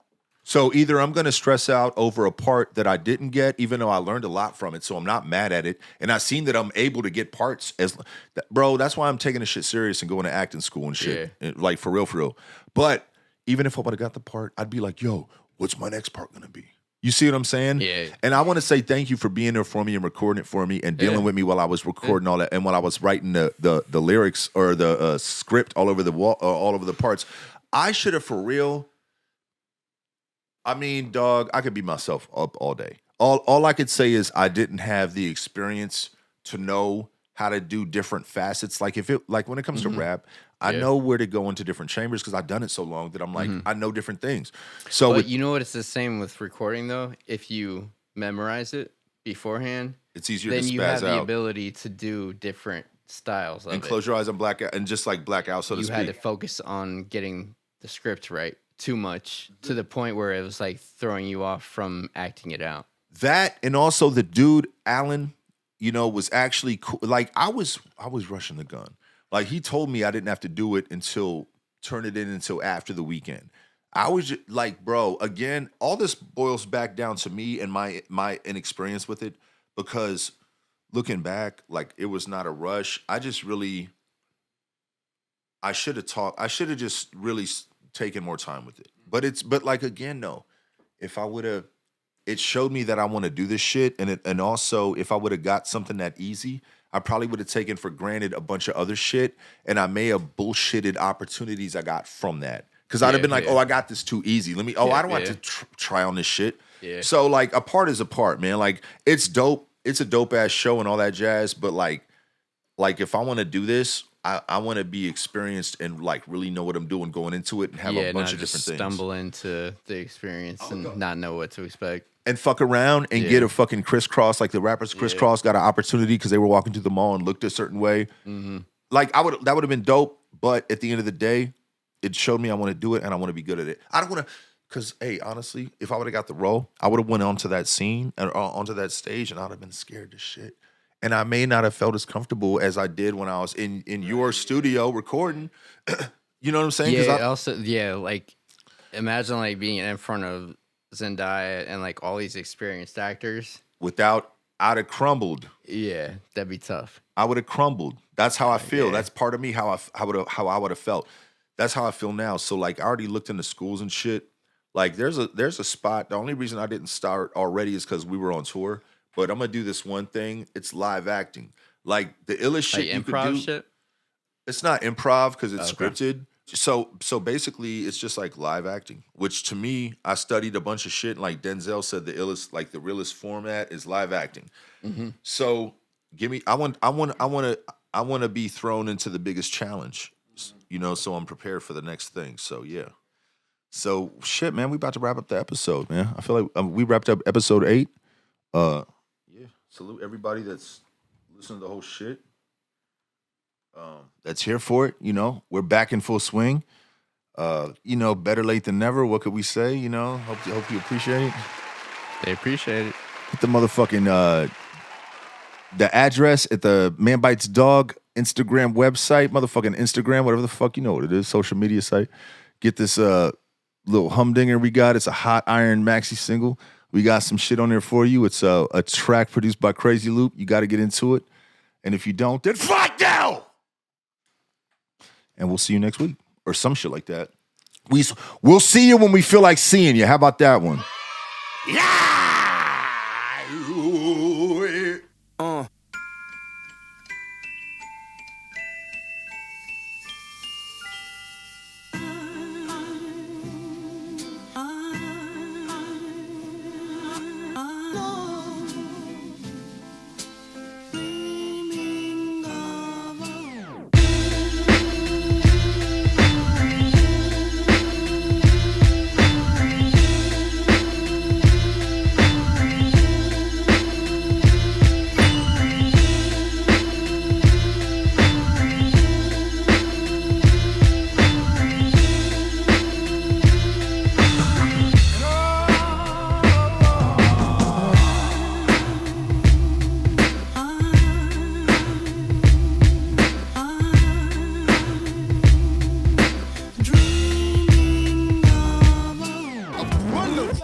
So either I'm going to stress out over a part that I didn't get, even though I learned a lot from it, so I'm not mad at it. And I've seen that I'm able to get parts. Bro, that's why I'm taking this shit serious and going to acting school and shit. Yeah. Like, for real. But even if I would have got the part, I'd be like, yo, what's my next part going to be? You see what I'm saying? Yeah. And I want to say thank you for being there for me and recording it for me and dealing with me while I was recording all that and while I was writing the lyrics or the script all over the wall, all over the parts. I should have, for real... I mean, dog, I could beat myself up all day. All I could say is I didn't have the experience to know how to do different facets. Like when it comes to rap, I know where to go into different chambers because I've done it so long that I'm like, I know different things. So, but you know what? It's the same with recording though. If you memorize it beforehand, it's easier. Then to spaz you have the out. ability to do different styles of and close your eyes and black out and just like black out. So to speak, you had to focus on getting the script right. Too much to the point where it was like throwing you off from acting it out. That and also the dude Alan, you know, was actually cool. Like I was rushing the gun. Like he told me I didn't have to do it until after the weekend. I was just, like, bro, again, all this boils back down to me and my inexperience with it because looking back, like it was not a rush. I should have just really taking more time with it. But like again, no. If I would have, it showed me that I want to do this shit. And also if I would have got something that easy, I probably would have taken for granted a bunch of other shit. And I may have bullshitted opportunities I got from that. Because I'd have been like, oh, I got this too easy. I don't have to try on this shit. Yeah. So like a part is a part, man. Like it's dope. It's a dope ass show and all that jazz. But like if I want to do this, I want to be experienced and like really know what I'm doing going into it and have a bunch of different things. Stumble into the experience and not know what to expect. And fuck around and get a fucking crisscross like the rappers crisscross got an opportunity because they were walking through the mall and looked a certain way. Mm-hmm. Like that would have been dope. But at the end of the day, it showed me I want to do it and I want to be good at it. I don't want to, because hey, honestly, if I would have got the role, I would have went onto that scene and onto that stage and I'd have been scared to shit. And I may not have felt as comfortable as I did when I was in your studio recording. You know what I'm saying? Yeah, like imagine like being in front of Zendaya and like all these experienced actors. I'd have crumbled. Yeah, that'd be tough. I would have crumbled. That's how I feel. Yeah. That's part of me how I would have felt. That's how I feel now. So like I already looked into schools and shit. Like there's a spot. The only reason I didn't start already is because we were on tour. But I'm gonna do this one thing. It's live acting. Like the illest shit Like you could improv do. shit? It's not improv because it's Okay. scripted. So basically, it's just like live acting. Which to me, I studied a bunch of shit. Like Denzel said, the illest, like the realest format is live acting. Mm-hmm. So give me. I want to be thrown into the biggest challenge. You know, so I'm prepared for the next thing. So yeah. So shit, man, we about to wrap up the episode, man. I feel like we wrapped up episode 8. Yeah. Salute everybody that's listening to the whole shit. That's here for it. You know, we're back in full swing. You know, better late than never. What could we say? You know, hope you appreciate it. They appreciate it. Hit the motherfucking the address at the Man Bites Dog Instagram website, motherfucking Instagram, whatever the fuck you know what it is, social media site. Get this little humdinger we got. It's a hot iron maxi single. We got some shit on there for you. It's a track produced by Crazy Loop. You got to get into it. And if you don't, then fuck you! And we'll see you next week. Or some shit like that. We'll see you when we feel like seeing you. How about that one? Yeah!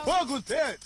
What was that?